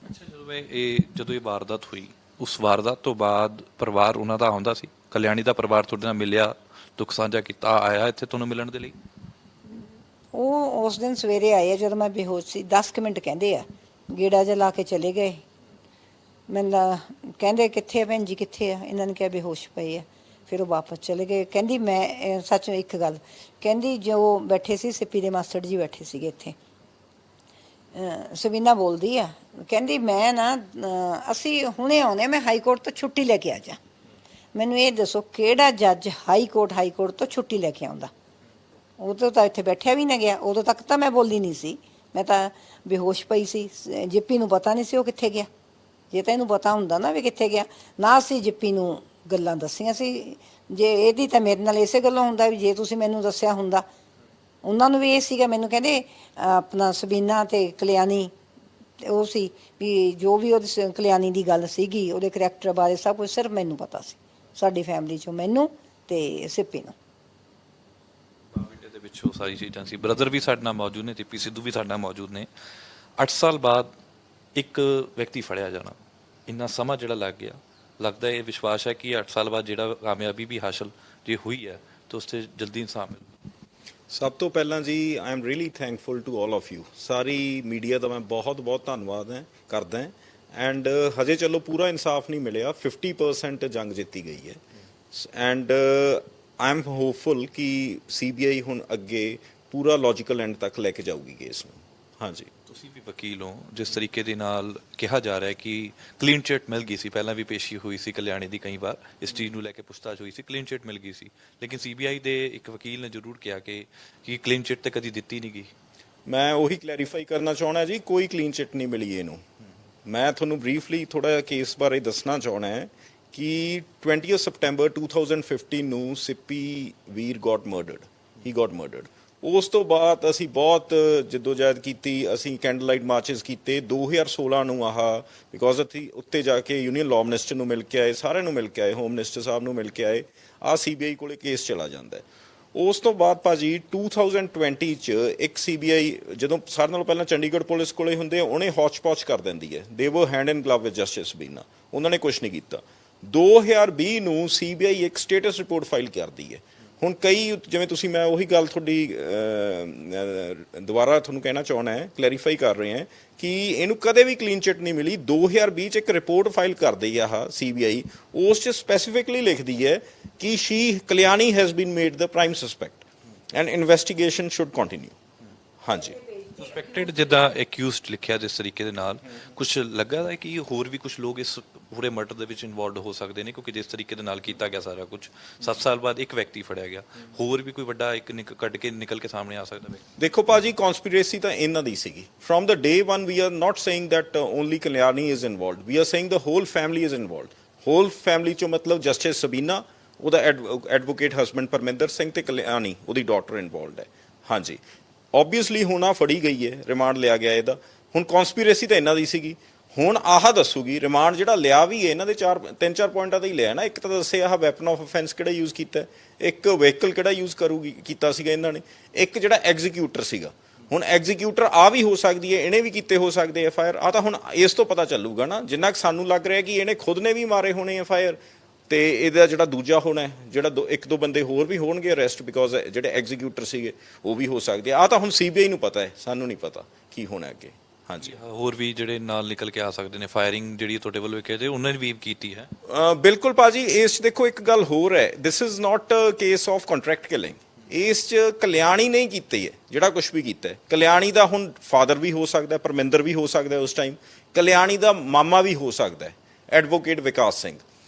Speaker 2: ਜਦੋਂ ਇਹ ਵਾਰਦਾਤ ਹੋਈ, ਉਸ ਵਾਰਦਾਤ ਤੋਂ ਬਾਅਦ ਪਰਿਵਾਰ ਉਹਨਾਂ ਦਾ ਆਉਂਦਾ ਸੀ, ਕਲਿਆਣੀ ਦਾ ਪਰਿਵਾਰ ਤੁਹਾਡੇ ਨਾਲ ਮਿਲਿਆ, ਦੁੱਖ ਸਾਂਝਾ ਕੀਤਾ, ਆਇਆ ਇੱਥੇ ਤੁਹਾਨੂੰ ਮਿਲਣ ਦੇ ਲਈ?
Speaker 1: ਉਹ ਉਸ ਦਿਨ ਸਵੇਰੇ ਆਏ ਆ ਜਦੋਂ ਮੈਂ ਬੇਹੋਸ਼ ਸੀ, 10 ਕੁ ਮਿੰਟ ਕਹਿੰਦੇ ਆ, ਗੇੜਾ ਜਿਹਾ ਲਾ ਕੇ ਚਲੇ ਗਏ। ਮੈਨੂੰ ਕਹਿੰਦੇ ਕਿੱਥੇ ਆ ਭੈਣ ਜੀ, ਕਿੱਥੇ ਆ? ਇਹਨਾਂ ਨੇ ਕਿਹਾ ਬੇਹੋਸ਼ ਪਏ ਆ। ਫਿਰ ਉਹ ਵਾਪਸ ਚਲੇ ਗਏ। ਕਹਿੰਦੀ ਮੈਂ ਸੱਚ ਇੱਕ ਗੱਲ ਕਹਿੰਦੀ, ਜੋ ਬੈਠੇ ਸੀ ਸਿੱਪੀ ਦੇ ਮਾਸਟਰ ਜੀ ਬੈਠੇ ਸੀਗੇ ਇੱਥੇ, ਸਬੀਨਾ ਬੋਲਦੀ ਆ, ਕਹਿੰਦੀ ਮੈਂ ਨਾ ਅਸੀਂ ਹੁਣੇ ਆਉਣੇ, ਮੈਂ ਹਾਈ ਕੋਰਟ ਤੋਂ ਛੁੱਟੀ ਲੈ ਕੇ ਆ ਜਾ। ਮੈਨੂੰ ਇਹ ਦੱਸੋ ਕਿਹੜਾ ਜੱਜ ਹਾਈ ਕੋਰਟ ਤੋਂ ਛੁੱਟੀ ਲੈ ਕੇ ਆਉਂਦਾ? ਉਦੋਂ ਤਾਂ ਇੱਥੇ ਬੈਠਿਆ ਵੀ ਨਾ ਗਿਆ, ਉਦੋਂ ਤੱਕ ਤਾਂ ਮੈਂ ਬੋਲੀ ਨਹੀਂ ਸੀ, ਮੈਂ ਤਾਂ ਬੇਹੋਸ਼ ਪਈ ਸੀ। ਜਿੱਪੀ ਨੂੰ ਪਤਾ ਨਹੀਂ ਸੀ ਉਹ ਕਿੱਥੇ ਗਿਆ। ਜੇ ਤਾਂ ਇਹਨੂੰ ਪਤਾ ਹੁੰਦਾ ਨਾ ਵੀ ਕਿੱਥੇ ਗਿਆ, ਨਾ ਅਸੀਂ ਜਿੱਪੀ ਨੂੰ ਗੱਲਾਂ ਦੱਸੀਆਂ ਸੀ। ਜੇ ਇਹਦੀ ਤਾਂ ਮੇਰੇ ਨਾਲ ਇਸੇ ਗੱਲੋਂ ਹੁੰਦਾ ਵੀ ਜੇ ਤੁਸੀਂ ਮੈਨੂੰ ਦੱਸਿਆ ਹੁੰਦਾ। ਉਹਨਾਂ ਨੂੰ ਵੀ ਇਹ ਸੀਗਾ, ਮੈਨੂੰ ਕਹਿੰਦੇ ਆਪਣਾ ਸਬੀਨਾ ਤੇ ਕਲਿਆਣੀ ਉਹ ਸੀ ਵੀ ਜੋ ਵੀ ਉਹਦੀ ਕਲਿਆਣੀ ਦੀ ਗੱਲ ਸੀਗੀ, ਉਹਦੇ ਕਰੈਕਟਰ ਬਾਰੇ ਸਭ ਕੁਝ ਸਿਰਫ ਮੈਨੂੰ ਪਤਾ ਸੀ, ਸਾਡੀ ਫੈਮਿਲੀ 'ਚੋਂ ਮੈਨੂੰ ਤੇ ਸਿੱਪੀ ਨੂੰ।
Speaker 2: ਦੇ ਵਿੱਚ ਉਹ ਸਾਰੀ ਚੀਜ਼ਾਂ ਸੀ। ਬ੍ਰਦਰ ਵੀ ਸਾਡੇ ਨਾਲ ਮੌਜੂਦ ਨੇ, ਦੀਪੀ ਸਿੱਧੂ ਵੀ ਸਾਡੇ ਨਾਲ ਮੌਜੂਦ ਨੇ। 8 ਸਾਲ ਬਾਅਦ ਇੱਕ ਵਿਅਕਤੀ ਫੜਿਆ ਜਾਣਾ, ਇੰਨਾ ਸਮਾਂ ਜਿਹੜਾ ਲੱਗ ਗਿਆ, ਲੱਗਦਾ ਇਹ ਵਿਸ਼ਵਾਸ ਹੈ ਕਿ 8 ਸਾਲ ਬਾਅਦ ਜਿਹੜਾ ਕਾਮਯਾਬੀ ਵੀ ਹਾਸਲ ਜੇ ਹੋਈ ਹੈ ਤਾਂ ਉਸ 'ਤੇ ਜਲਦੀ ਇਨਸਾਫ ਮਿਲੇ।
Speaker 3: ਸਭ ਤੋਂ ਪਹਿਲਾਂ ਜੀ I am really thankful to all of you, ਸਾਰੀ ਮੀਡੀਆ ਦਾ ਮੈਂ ਬਹੁਤ ਧੰਨਵਾਦ ਕਰਦਾ। ਐਂਡ ਹਜੇ ਚਲੋ ਪੂਰਾ ਇਨਸਾਫ ਨਹੀਂ ਮਿਲਿਆ, 50% ਜੰਗ ਜਿੱਤੀ ਗਈ ਹੈ। ਐਂਡ ਆਈ ਐਮ ਹੋਪਫੁਲ ਕਿ CBI ਹੁਣ ਅੱਗੇ ਪੂਰਾ ਲੌਜੀਕਲ ਐਂਡ ਤੱਕ ਲੈ ਕੇ ਜਾਊਗੀ ਕੇਸ ਨੂੰ। ਹਾਂਜੀ,
Speaker 2: ਤੁਸੀਂ ਵੀ ਵਕੀਲ ਹੋ, ਜਿਸ ਤਰੀਕੇ ਦੇ ਨਾਲ ਕਿਹਾ ਜਾ ਰਿਹਾ ਹੈ ਕਿ ਕਲੀਨ ਚਿੱਟ ਮਿਲ ਗਈ ਸੀ, ਪਹਿਲਾਂ ਵੀ ਪੇਸ਼ੀ ਹੋਈ ਸੀ ਕਲਿਆਣੀ ਦੀ, ਕਈ ਵਾਰ ਇਸ ਚੀਜ਼ ਨੂੰ ਲੈ ਕੇ ਪੁੱਛਤਾਛ ਹੋਈ ਸੀ, ਕਲੀਨ ਚਿੱਟ ਮਿਲ ਗਈ ਸੀ, ਲੇਕਿਨ CBI ਦੇ ਇੱਕ ਵਕੀਲ ਨੇ ਜ਼ਰੂਰ ਕਿਹਾ ਕਿ ਕਲੀਨ ਚਿੱਟ ਤਾਂ ਕਦੀ ਦਿੱਤੀ ਨਹੀਂ ਗਈ। ਮੈਂ
Speaker 3: ਉਹੀ ਕਲੈਰੀਫਾਈ ਕਰਨਾ ਚਾਹੁੰਦਾ ਜੀ, ਕੋਈ ਕਲੀਨ ਚਿੱਟ ਨਹੀਂ ਮਿਲੀ ਇਹਨੂੰ। ਮੈਂ ਤੁਹਾਨੂੰ ਬਰੀਫਲੀ ਥੋੜਾ ਜਿਹਾ ਕੇਸ ਬਾਰੇ ਦੱਸਣਾ ਚਾਹੁੰਦਾ ਹੈ ਕਿ 20 ਸਪਟੈਂਬਰ 2015 ਨੂੰ ਸਿੱਪੀ ਵੀਰ ਗॉट ਮਰਡਰਡ। ਉਸ ਤੋਂ ਬਾਅਦ ਅਸੀਂ ਬਹੁਤ ਜਦੋਜਹਿਦ ਕੀਤੀ, ਅਸੀਂ ਕੈਂਡਲ ਲਾਈਟ ਮਾਰਚਸ ਕੀਤੇ। 2016 ਨੂੰ ਬਿਕੋਜ਼ ਅਸੀਂ ਉੱਤੇ ਜਾ ਕੇ ਯੂਨੀਅਨ ਲਾਅ ਮਿਨਿਸਟਰ ਨੂੰ ਮਿਲ ਕੇ ਆਏ, ਸਾਰਿਆਂ ਨੂੰ ਮਿਲ ਕੇ ਆਏ, ਹੋਮ ਮਿਨਿਸਟਰ ਸਾਹਿਬ ਨੂੰ ਮਿਲ ਕੇ ਆਏ, CBI ਕੋਲੇ ਕੇਸ ਚਲਾ ਜਾਂਦਾ ਹੈ। ਉਸ ਤੋਂ ਬਾਅਦ ਭਾਜੀ 2020 'ਚ ਇੱਕ CBI ਜਦੋਂ ਸਾਡੇ ਨਾਲੋਂ ਪਹਿਲਾਂ ਚੰਡੀਗੜ੍ਹ ਪੁਲਿਸ ਕੋਲੇ ਹੁੰਦੇ ਆ, ਉਹਨੇ ਹੌਚ-ਪੌਚ ਕਰ ਦਿੰਦੀ ਹੈ। ਦੇ ਵਰ hand in glove with justice Sabina, ਉਹਨਾਂ ਨੇ ਕੁਝ ਨਹੀਂ ਕੀਤਾ। 2020 ਨੂੰ CBI ਇੱਕ ਸਟੇਟਸ ਰਿਪੋਰਟ ਫਾਈਲ ਕਰਦੀ ਹੈ। ਹੁਣ ਕਈ ਜਿਵੇਂ ਤੁਸੀਂ, ਮੈਂ ਉਹੀ ਗੱਲ ਤੁਹਾਡੀ ਦੁਬਾਰਾ ਤੁਹਾਨੂੰ ਕਹਿਣਾ ਚਾਹੁੰਦਾ ਹੈ, ਕਲੈਰੀਫਾਈ ਕਰ ਰਹੇ ਹਾਂ ਕਿ ਇਹਨੂੰ ਕਦੇ ਵੀ ਕਲੀਨ ਚਿੱਟ ਨਹੀਂ ਮਿਲੀ। 2020 'ਚ ਇੱਕ ਰਿਪੋਰਟ ਫਾਈਲ ਕਰਦੀ ਆ CBI, ਉਸ 'ਚ ਸਪੈਸੀਫਿਕਲੀ ਲਿਖਦੀ ਹੈ ਕਿ Kalyani has been made the prime suspect and investigation should continue. ਹਾਂਜੀ,
Speaker 2: ਸਸਪੈਕਟਡ ਜਿੱਦਾਂ ਐਕਿਊਜ਼ਡ ਲਿਖਿਆ ਜਿਸ ਤਰੀਕੇ ਦੇ ਨਾਲ, ਕੁਝ ਲੱਗਾ ਹੈ ਕਿ ਹੋਰ ਵੀ ਕੁਝ ਲੋਕ ਇਸ ਪੂਰੇ ਮਰਡਰ ਦੇ ਵਿੱਚ ਇਨਵੋਲਵਡ ਹੋ ਸਕਦੇ ਨੇ, ਕਿਉਂਕਿ ਜਿਸ ਤਰੀਕੇ ਦੇ ਨਾਲ ਕੀਤਾ ਗਿਆ ਸਾਰਾ ਕੁਝ, 7 ਸਾਲ ਬਾਅਦ ਇੱਕ ਵਿਅਕਤੀ ਫੜਿਆ ਗਿਆ, ਹੋਰ ਵੀ ਕੋਈ ਵੱਡਾ ਇੱਕ ਕੱਢ ਕੇ ਨਿਕਲ ਕੇ ਸਾਹਮਣੇ ਆ ਸਕਦਾ?
Speaker 3: ਦੇਖੋ ਭਾਜੀ, ਕਨਸਪੀਰੇਸੀ ਤਾਂ ਇਹਨਾਂ ਦੀ ਸੀਗੀ from the day 1। We are not saying that only Kalyani is involved, we are saying the whole family is involved. Whole family 'ਚੋਂ ਮਤਲਬ ਜਸਟਿਸ ਸਬੀਨਾ, ਉਹਦਾ ਐਡਵੋਕੇਟ ਹਸਬੈਂਡ ਪਰਮਿੰਦਰ ਸਿੰਘ ਤੇ ਕਲਿਆਣੀ ਉਹਦੀ ਡਾਟਰ ਇਨਵੋਲਵਡ ਹੈ। ਹਾਂਜੀ, ਓਬਵੀਅਸਲੀ ਹੁਣ ਫੜੀ ਗਈ ਹੈ, ਰਿਮਾਂਡ ਲਿਆ ਗਿਆ ਇਹਦਾ। ਹੁਣ ਕਨਸਪੀਰੇਸੀ ਤਾਂ ਇਹਨਾਂ ਦੀ ਸੀਗੀ, ਹੁਣ ਦੱਸੂਗੀ ਰਿਮਾਂਡ ਜਿਹੜਾ ਲਿਆ ਵੀ ਹੈ ਇਹਨਾਂ ਦੇ 3-4 ਪੁਆਇੰਟਾਂ ਤੇ ਹੀ ਲਿਆ ਨਾ। ਇੱਕ ਤਾਂ ਦੱਸਿਆ ਵੈਪਨ ਆਫ ਅਫੈਂਸ ਕਿਹੜਾ ਯੂਜ਼ ਕੀਤਾ, ਇੱਕ ਵਹੀਕਲ ਕਿਹੜਾ ਯੂਜ਼ ਕੀਤਾ ਸੀਗਾ ਇਹਨਾਂ ਨੇ, ਇੱਕ ਜਿਹੜਾ ਐਗਜ਼ੀਕਿਊਟਰ ਸੀਗਾ। ਹੁਣ ਐਗਜ਼ੀਕਿਊਟਰ ਵੀ ਹੋ ਸਕਦੀ ਹੈ, ਇਹਨੇ ਵੀ ਕੀਤੇ ਹੋ ਸਕਦੇ FIR। ਤਾਂ ਹੁਣ ਇਸ ਤੋਂ ਪਤਾ ਚੱਲੂਗਾ ਨਾ। ਜਿੰਨਾ ਕੁ ਸਾਨੂੰ ਲੱਗ ਰਿਹਾ ਕਿ ਇਹਨੇ ਖੁਦ ਨੇ ਵੀ ਮਾਰੇ ਹੋਣੇ FIR, ਤੇ ਇਹਦਾ ਜਿਹੜਾ ਦੂਜਾ ਹੋਣਾ, ਜਿਹੜਾ 1-2 ਬੰਦੇ ਹੋਰ ਵੀ ਹੋਣਗੇ ਅਰੈਸਟ, ਬਿਕੋਜ਼ ਜਿਹੜੇ ਐਗਜ਼ੀਕਿਊਟਰ ਸੀਗੇ ਉਹ ਵੀ ਹੋ ਸਕਦੇ ਆ। ਤਾਂ ਹੁਣ CBI ਨੂੰ ਪਤਾ ਹੈ, ਸਾਨੂੰ ਨਹੀਂ ਪਤਾ ਕੀ ਹੋਣਾ ਅੱਗੇ। ਹਾਂਜੀ,
Speaker 2: ਹੋਰ ਵੀ ਜਿਹੜੇ ਨਾਲ ਨਿਕਲ ਕੇ ਆ ਸਕਦੇ ਨੇ। ਫਾਇਰਿੰਗ ਜਿਹੜੀ ਤੁਹਾਡੇ ਵੱਲੋਂ ਕਹਿੰਦੇ ਉਹਨਾਂ ਨੇ ਵੀ ਕੀਤੀ ਹੈ?
Speaker 3: ਬਿਲਕੁਲ ਭਾਜੀ, ਇਸ 'ਚ ਦੇਖੋ ਇੱਕ ਗੱਲ ਹੋਰ ਹੈ, this is not a case of contract killing. ਇਸ 'ਚ ਕਲਿਆਣੀ ਨਹੀਂ ਕੀਤੀ ਹੈ ਜਿਹੜਾ ਕੁਝ ਵੀ ਕੀਤਾ ਹੈ। ਕਲਿਆਣੀ ਦਾ ਹੁਣ ਫਾਦਰ ਵੀ ਹੋ ਸਕਦਾ, ਪਰਮਿੰਦਰ ਵੀ ਹੋ ਸਕਦਾ ਉਸ ਟਾਈਮ, ਕਲਿਆਣੀ ਦਾ ਮਾਮਾ ਵੀ ਹੋ ਸਕਦਾ ਹੈ, advocate Vikas Singh.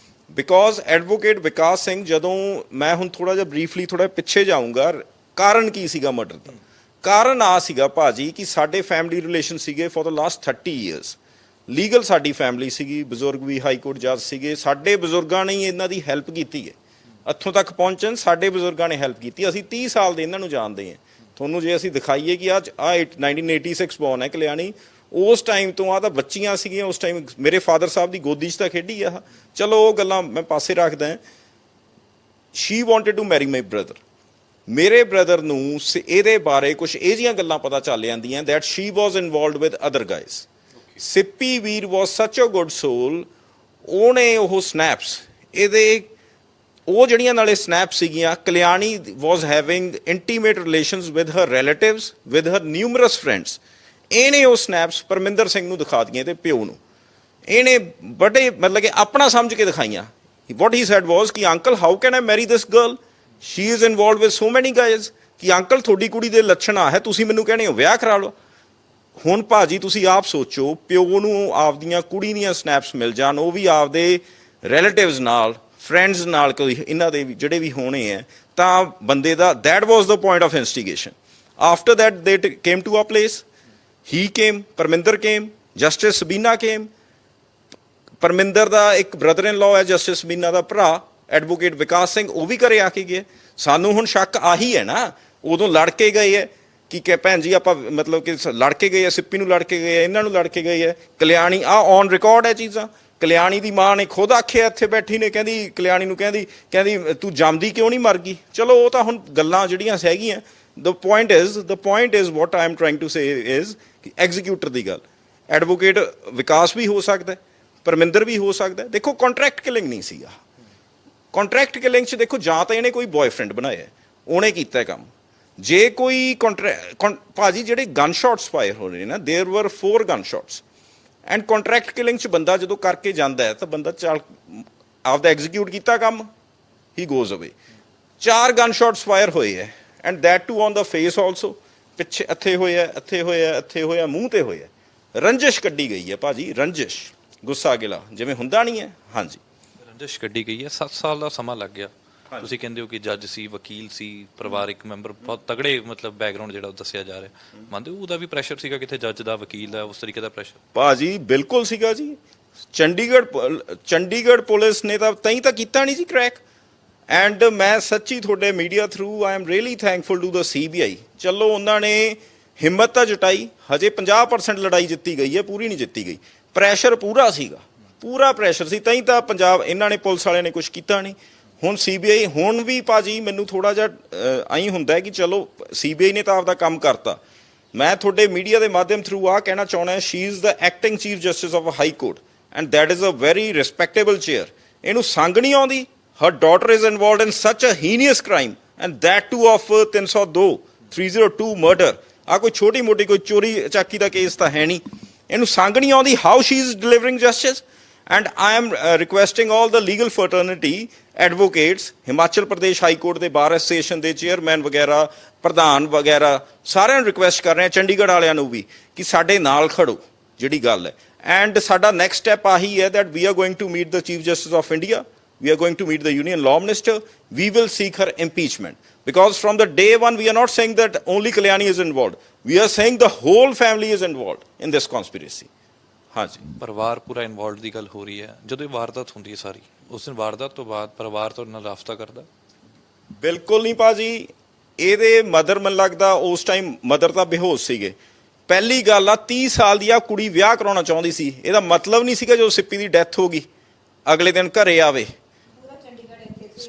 Speaker 3: Because advocate Vikas Singh, ਜਦੋਂ ਮੈਂ ਹੁਣ ਥੋੜਾ ਜਿਹਾ ਬਰੀਫਲੀ ਥੋੜਾ ਪਿੱਛੇ ਜਾਊਂਗਾ, ਕਾਰਨ ਕੀ ਸੀਗਾ ਮਰਡਰ ਦਾ? ਕਾਰਨ ਸੀਗਾ ਭਾਜੀ ਕਿ ਸਾਡੇ ਫੈਮਿਲੀ ਰਿਲੇਸ਼ਨ ਸੀਗੇ for the last 30 years. Legal ਸਾਡੀ ਫੈਮਿਲੀ ਸੀਗੀ, ਬਜ਼ੁਰਗ ਵੀ ਹਾਈ ਕੋਰਟ ਜੱਜ ਸੀਗੇ, ਸਾਡੇ ਬਜ਼ੁਰਗਾਂ ਨੇ ਹੀ ਇਹਨਾਂ ਦੀ ਹੈਲਪ ਕੀਤੀ ਹੈ ਇੱਥੋਂ ਤੱਕ ਪਹੁੰਚਣ, ਸਾਡੇ ਬਜ਼ੁਰਗਾਂ ਨੇ ਹੈਲਪ ਕੀਤੀ। ਅਸੀਂ 30 ਸਾਲ ਦੇ ਇਹਨਾਂ ਨੂੰ ਜਾਣਦੇ ਹਾਂ। ਤੁਹਾਨੂੰ ਜੇ ਅਸੀਂ ਦਿਖਾਈਏ ਕਿ ਅੱਜ 1986 ਬੌਰਨ ਹੈ ਕਲਿਆਣੀ, ਉਸ ਟਾਈਮ ਤੋਂ ਆ ਤਾਂ ਬੱਚੀਆਂ ਸੀਗੀਆਂ ਉਸ ਟਾਈਮ, ਮੇਰੇ ਫਾਦਰ ਸਾਹਿਬ ਦੀ ਗੋਦੀ 'ਚ ਤਾਂ ਖੇਡੀ ਆ। ਚਲੋ ਉਹ ਗੱਲਾਂ ਮੈਂ ਪਾਸੇ ਰੱਖਦਾ। She wanted to marry my brother. ਮੇਰੇ ਬ੍ਰਦਰ ਨੂੰ ਇਹਦੇ ਬਾਰੇ ਕੁਝ ਇਹ ਜਿਹੀਆਂ ਗੱਲਾਂ ਪਤਾ ਚੱਲ ਜਾਂਦੀਆਂ that she was involved with other guys. Sippy ਵੀਰ ਵਾਜ਼ ਸੱਚ ਅ ਗੁੱਡ ਸੋਲ। ਉਹਨੇ ਉਹ ਸਨੈਪਸ ਇਹਦੇ, ਉਹ ਜਿਹੜੀਆਂ ਨਾਲੇ ਸਨੈਪ ਸੀਗੀਆਂ, Kalyani was having intimate relations with her relatives, with her numerous friends. ਇਹਨੇ ਉਹ ਸਨੈਪਸ ਪਰਮਿੰਦਰ ਸਿੰਘ ਨੂੰ ਦਿਖਾ ਦਿੱਤੀਆਂ ਤੇ ਪਿਓ ਨੂੰ। ਇਹਨੇ ਬੜੇ ਮਤਲਬ ਕਿ ਆਪਣਾ ਸਮਝ ਕੇ ਦਿਖਾਈਆਂ। what he said was ਕਿ uncle how can I marry this girl, she is involved with so many guys, ਕਿ ਅੰਕਲ ਤੁਹਾਡੀ ਕੁੜੀ ਦੇ ਲੱਛਣ ਆ ਹੈ, ਤੁਸੀਂ ਮੈਨੂੰ ਕਹਿੰਦੇ ਹੋ ਵਿਆਹ ਕਰਾ ਲਓ। ਹੁਣ ਭਾਜੀ ਤੁਸੀਂ ਆਪ ਸੋਚੋ, ਪਿਓ ਨੂੰ ਆਪਦੀਆਂ ਕੁੜੀ ਦੀਆਂ ਸਨੈਪਸ ਮਿਲ ਜਾਣ, ਉਹ ਵੀ ਆਪਦੇ ਰਿਲੇਟਿਵਸ ਨਾਲ, ਫਰੈਂਡਸ ਨਾਲ, ਕੋਈ ਇਹਨਾਂ ਦੇ ਜਿਹੜੇ ਵੀ ਹੋਣੇ ਹੈ, ਤਾਂ ਬੰਦੇ ਦਾ that was the point of investigation. After that they came to a place, he came, Parminder came, justice Sabina came. Parminder ਦਾ ਇੱਕ ਬ੍ਰਦਰ ਇਨ ਲਾਅ ਹੈ ਜਸਟਿਸ ਸਬੀਨਾ ਦਾ ਭਰਾ, ਐਡਵੋਕੇਟ ਵਿਕਾਸ ਸਿੰਘ, ਉਹ ਵੀ ਘਰੇ ਆ ਕੇ ਗਏ। ਸਾਨੂੰ ਹੁਣ ਸ਼ੱਕ ਆਹੀ ਹੈ ਨਾ, ਉਦੋਂ ਲੜ ਕੇ ਗਏ ਹੈ ਕਿ ਭੈਣ ਜੀ ਆਪਾਂ ਮਤਲਬ ਕਿ ਲੜ ਕੇ ਗਏ ਆ, ਸਿੱਪੀ ਨੂੰ ਲੜ ਕੇ ਗਏ ਆ, ਇਹਨਾਂ ਨੂੰ ਲੜ ਕੇ ਗਏ ਹੈ। ਕਲਿਆਣੀ ਆ ਔਨ ਰਿਕਾਰਡ ਹੈ ਚੀਜ਼ਾਂ। ਕਲਿਆਣੀ ਦੀ ਮਾਂ ਨੇ ਖੁਦ ਆਖਿਆ ਇੱਥੇ ਬੈਠੀ ਨੇ, ਕਹਿੰਦੀ ਕਲਿਆਣੀ ਨੂੰ ਕਹਿੰਦੀ ਤੂੰ ਜੰਮਦੀ ਕਿਉਂ ਨਹੀਂ ਮਰ ਗਈ। ਚਲੋ ਉਹ ਤਾਂ ਹੁਣ ਗੱਲਾਂ ਜਿਹੜੀਆਂ ਹੈਗੀਆਂ। the point is what I am trying to say is ਕਿ ਐਗਜ਼ੀਕਿਊਟਰ ਦੀ ਗੱਲ, ਐਡਵੋਕੇਟ ਵਿਕਾਸ ਵੀ ਹੋ ਸਕਦਾ, ਪਰਮਿੰਦਰ ਵੀ ਹੋ ਸਕਦਾ। ਦੇਖੋ ਕੰਟਰੈਕਟ ਕਿਲਿੰਗ ਨਹੀਂ ਸੀਗਾ। ਕੰਟਰੈਕਟ ਕਿਲਿੰਗ 'ਚ ਦੇਖੋ ਜਾਂ ਤਾਂ ਇਹਨੇ ਕੋਈ ਬॉयਫ੍ਰੈਂਡ ਬਣਾਇਆ, ਉਹਨੇ ਕੀਤਾ ਕੰਮ। ਜੇ ਕੋਈ ਭਾਜੀ ਜਿਹੜੇ ਗਨ ਸ਼ਾਟਸ ਫਾਇਰ ਹੋ ਰਹੇ ਨੇ ਨਾ, there were 4 gun shots and contract killing 'ਚ ਬੰਦਾ ਜਦੋਂ ਕਰਕੇ ਜਾਂਦਾ ਹੈ ਤਾਂ ਬੰਦਾ ਚੱਲ ਆਪਦਾ ਐਗਜ਼ੀਕਿਊਟ ਕੀਤਾ ਕੰਮ, ਹੀ ਗੋਜ਼ ਅਵੇ। 4 ਗਨ ਸ਼ਾਟਸ ਫਾਇਰ ਹੋਏ ਹੈ and that too on the face also, ਪਿੱਛੇ ਇੱਥੇ ਹੋਇਆ, ਇੱਥੇ ਹੋਇਆ, ਇੱਥੇ ਹੋਇਆ, ਮੂੰਹ ਤੇ ਹੋਇਆ। ਰੰਜਿਸ਼ ਕੱਢੀ ਗਈ ਹੈ ਭਾਜੀ, ਰੰਜਿਸ਼, ਗੁੱਸਾ ਗਿਲਾ ਜਿਵੇਂ ਹੁੰਦਾ ਨਹੀਂ ਹੈ। ਹਾਂਜੀ,
Speaker 2: ਰੰਜਿਸ਼ ਕੱਢੀ ਗਈ ਹੈ। 7 ਸਾਲ ਦਾ ਸਮਾਂ ਲੱਗ ਗਿਆ। ਤੁਸੀਂ ਕਹਿੰਦੇ ਹੋ ਕਿ ਜੱਜ ਸੀ, ਵਕੀਲ ਸੀ, ਪਰਿਵਾਰਿਕ ਮੈਂਬਰ, ਬਹੁਤ ਤਗੜੇ ਮਤਲਬ ਬੈਕਗ੍ਰਾਉਂਡ ਜਿਹੜਾ ਉਹ ਦੱਸਿਆ ਜਾ ਰਿਹਾ। ਮੰਨਦੇ ਹੋ ਉਹਦਾ ਵੀ ਪ੍ਰੈਸ਼ਰ ਸੀਗਾ, ਕਿਤੇ ਜੱਜ ਦਾ, ਵਕੀਲ ਦਾ, ਉਸ ਤਰੀਕੇ ਦਾ ਪ੍ਰੈਸ਼ਰ?
Speaker 3: ਭਾਜੀ ਬਿਲਕੁਲ ਸੀਗਾ ਜੀ। ਚੰਡੀਗੜ੍ਹ ਪੁਲਿਸ ਨੇ ਤਾਂ ਕੀਤਾ ਨਹੀਂ ਜੀ ਕ੍ਰੈਕ। ਐਂਡ ਮੈਂ ਸੱਚੀ ਤੁਹਾਡੇ media through I am really thankful to the CBI। ਚਲੋ ਉਹਨਾਂ ਨੇ ਹਿੰਮਤ ਤਾਂ ਜੁਟਾਈ, ਹਜੇ 50% ਲੜਾਈ ਜਿੱਤੀ ਗਈ ਹੈ, ਪੂਰੀ ਨਹੀਂ ਜਿੱਤੀ ਗਈ। ਪ੍ਰੈਸ਼ਰ ਪੂਰਾ ਸੀਗਾ, ਪੂਰਾ ਪ੍ਰੈਸ਼ਰ ਸੀ, ਤਾਂ ਪੰਜਾਬ ਇਹਨਾਂ ਨੇ, ਪੁਲਿਸ ਵਾਲਿਆਂ ਨੇ ਕੁਝ ਕੀਤਾ ਨਹੀਂ। ਹੁਣ CBI ਹੁਣ ਵੀ ਭਾਜੀ ਮੈਨੂੰ ਥੋੜ੍ਹਾ ਜਿਹਾ ਆਈ ਹੁੰਦਾ ਕਿ ਚਲੋ CBI ਨੇ ਤਾਂ ਆਪਦਾ ਕੰਮ ਕਰਤਾ। ਮੈਂ ਤੁਹਾਡੇ ਮੀਡੀਆ ਦੇ ਮਾਧਿਅਮ ਥਰੂ ਆਹ ਕਹਿਣਾ ਚਾਹੁੰਦਾ, she is the acting chief justice of high court and that is a very respectable chair. ਇਹਨੂੰ ਸੰਗ ਨਹੀਂ ਆਉਂਦੀ। her daughter is involved in such a heinous crime and that too of 302 murder। ਆ ਕੋਈ ਛੋਟੀ ਮੋਟੀ ਕੋਈ ਚੋਰੀ ਚਾਕੀ ਦਾ ਕੇਸ ਤਾਂ ਹੈ ਨਹੀਂ, ਇਹਨੂੰ ਸੰਗ ਨਹੀਂ ਆਉਂਦੀ। how she is delivering justice and I am requesting all the legal fraternity advocates, Himachal Pradesh high court ਦੇ ਬਾਰ ਐਸੋਸੀਏਸ਼ਨ ਦੇ ਚੇਅਰਮੈਨ ਵਗੈਰਾ, ਪ੍ਰਧਾਨ ਵਗੈਰਾ, ਸਾਰਿਆਂ ਨੂੰ ਰਿਕੁਐਸਟ ਕਰ ਰਹੇ ਹਾਂ, ਚੰਡੀਗੜ੍ਹ ਵਾਲਿਆਂ ਨੂੰ ਵੀ, ਕਿ ਸਾਡੇ ਨਾਲ ਖੜੋ ਜਿਹੜੀ ਗੱਲ ਹੈ। ਐਂਡ ਸਾਡਾ ਨੈਕਸਟ ਸਟੈਪ ਆਹੀ ਹੈ that we are going to meet the Chief Justice of India, we are going to meet the Union Law Minister, we will seek her impeachment, because from the day one we are not saying that only Kalyani is involved, we are saying the whole family is involved in this conspiracy। ਹਾਂਜੀ,
Speaker 2: ਪਰਿਵਾਰ ਪੂਰਾ involved ਦੀ ਗੱਲ ਹੋ ਰਹੀ ਹੈ। ਜਦੋਂ ਇਹ ਵਾਰਦਾਤ ਹੁੰਦੀ ਹੈ ਸਾਰੀ, ਉਸ ਦਿਨ ਵਾਰਦਾਤ ਤੋਂ ਬਾਅਦ ਪਰਿਵਾਰ ਤੋਂ ਨਾਲ ਰਾਬਤਾ ਕਰਦਾ?
Speaker 3: ਬਿਲਕੁਲ ਨਹੀਂ ਭਾਜੀ। ਇਹਦੇ ਮਦਰ ਮੈਨੂੰ ਲੱਗਦਾ ਉਸ ਟਾਈਮ ਮਦਰ ਤਾਂ ਬੇਹੋਸ਼ ਸੀਗੇ। ਪਹਿਲੀ ਗੱਲ ਆ, 30 ਸਾਲ ਦੀ ਆ ਕੁੜੀ ਵਿਆਹ ਕਰਾਉਣਾ ਚਾਹੁੰਦੀ ਸੀ। ਇਹਦਾ ਮਤਲਬ ਨਹੀਂ ਸੀਗਾ ਜਦੋਂ ਸਿੱਪੀ ਦੀ ਡੈਥ ਹੋ ਗਈ ਅਗਲੇ ਦਿਨ ਘਰੇ ਆਵੇ।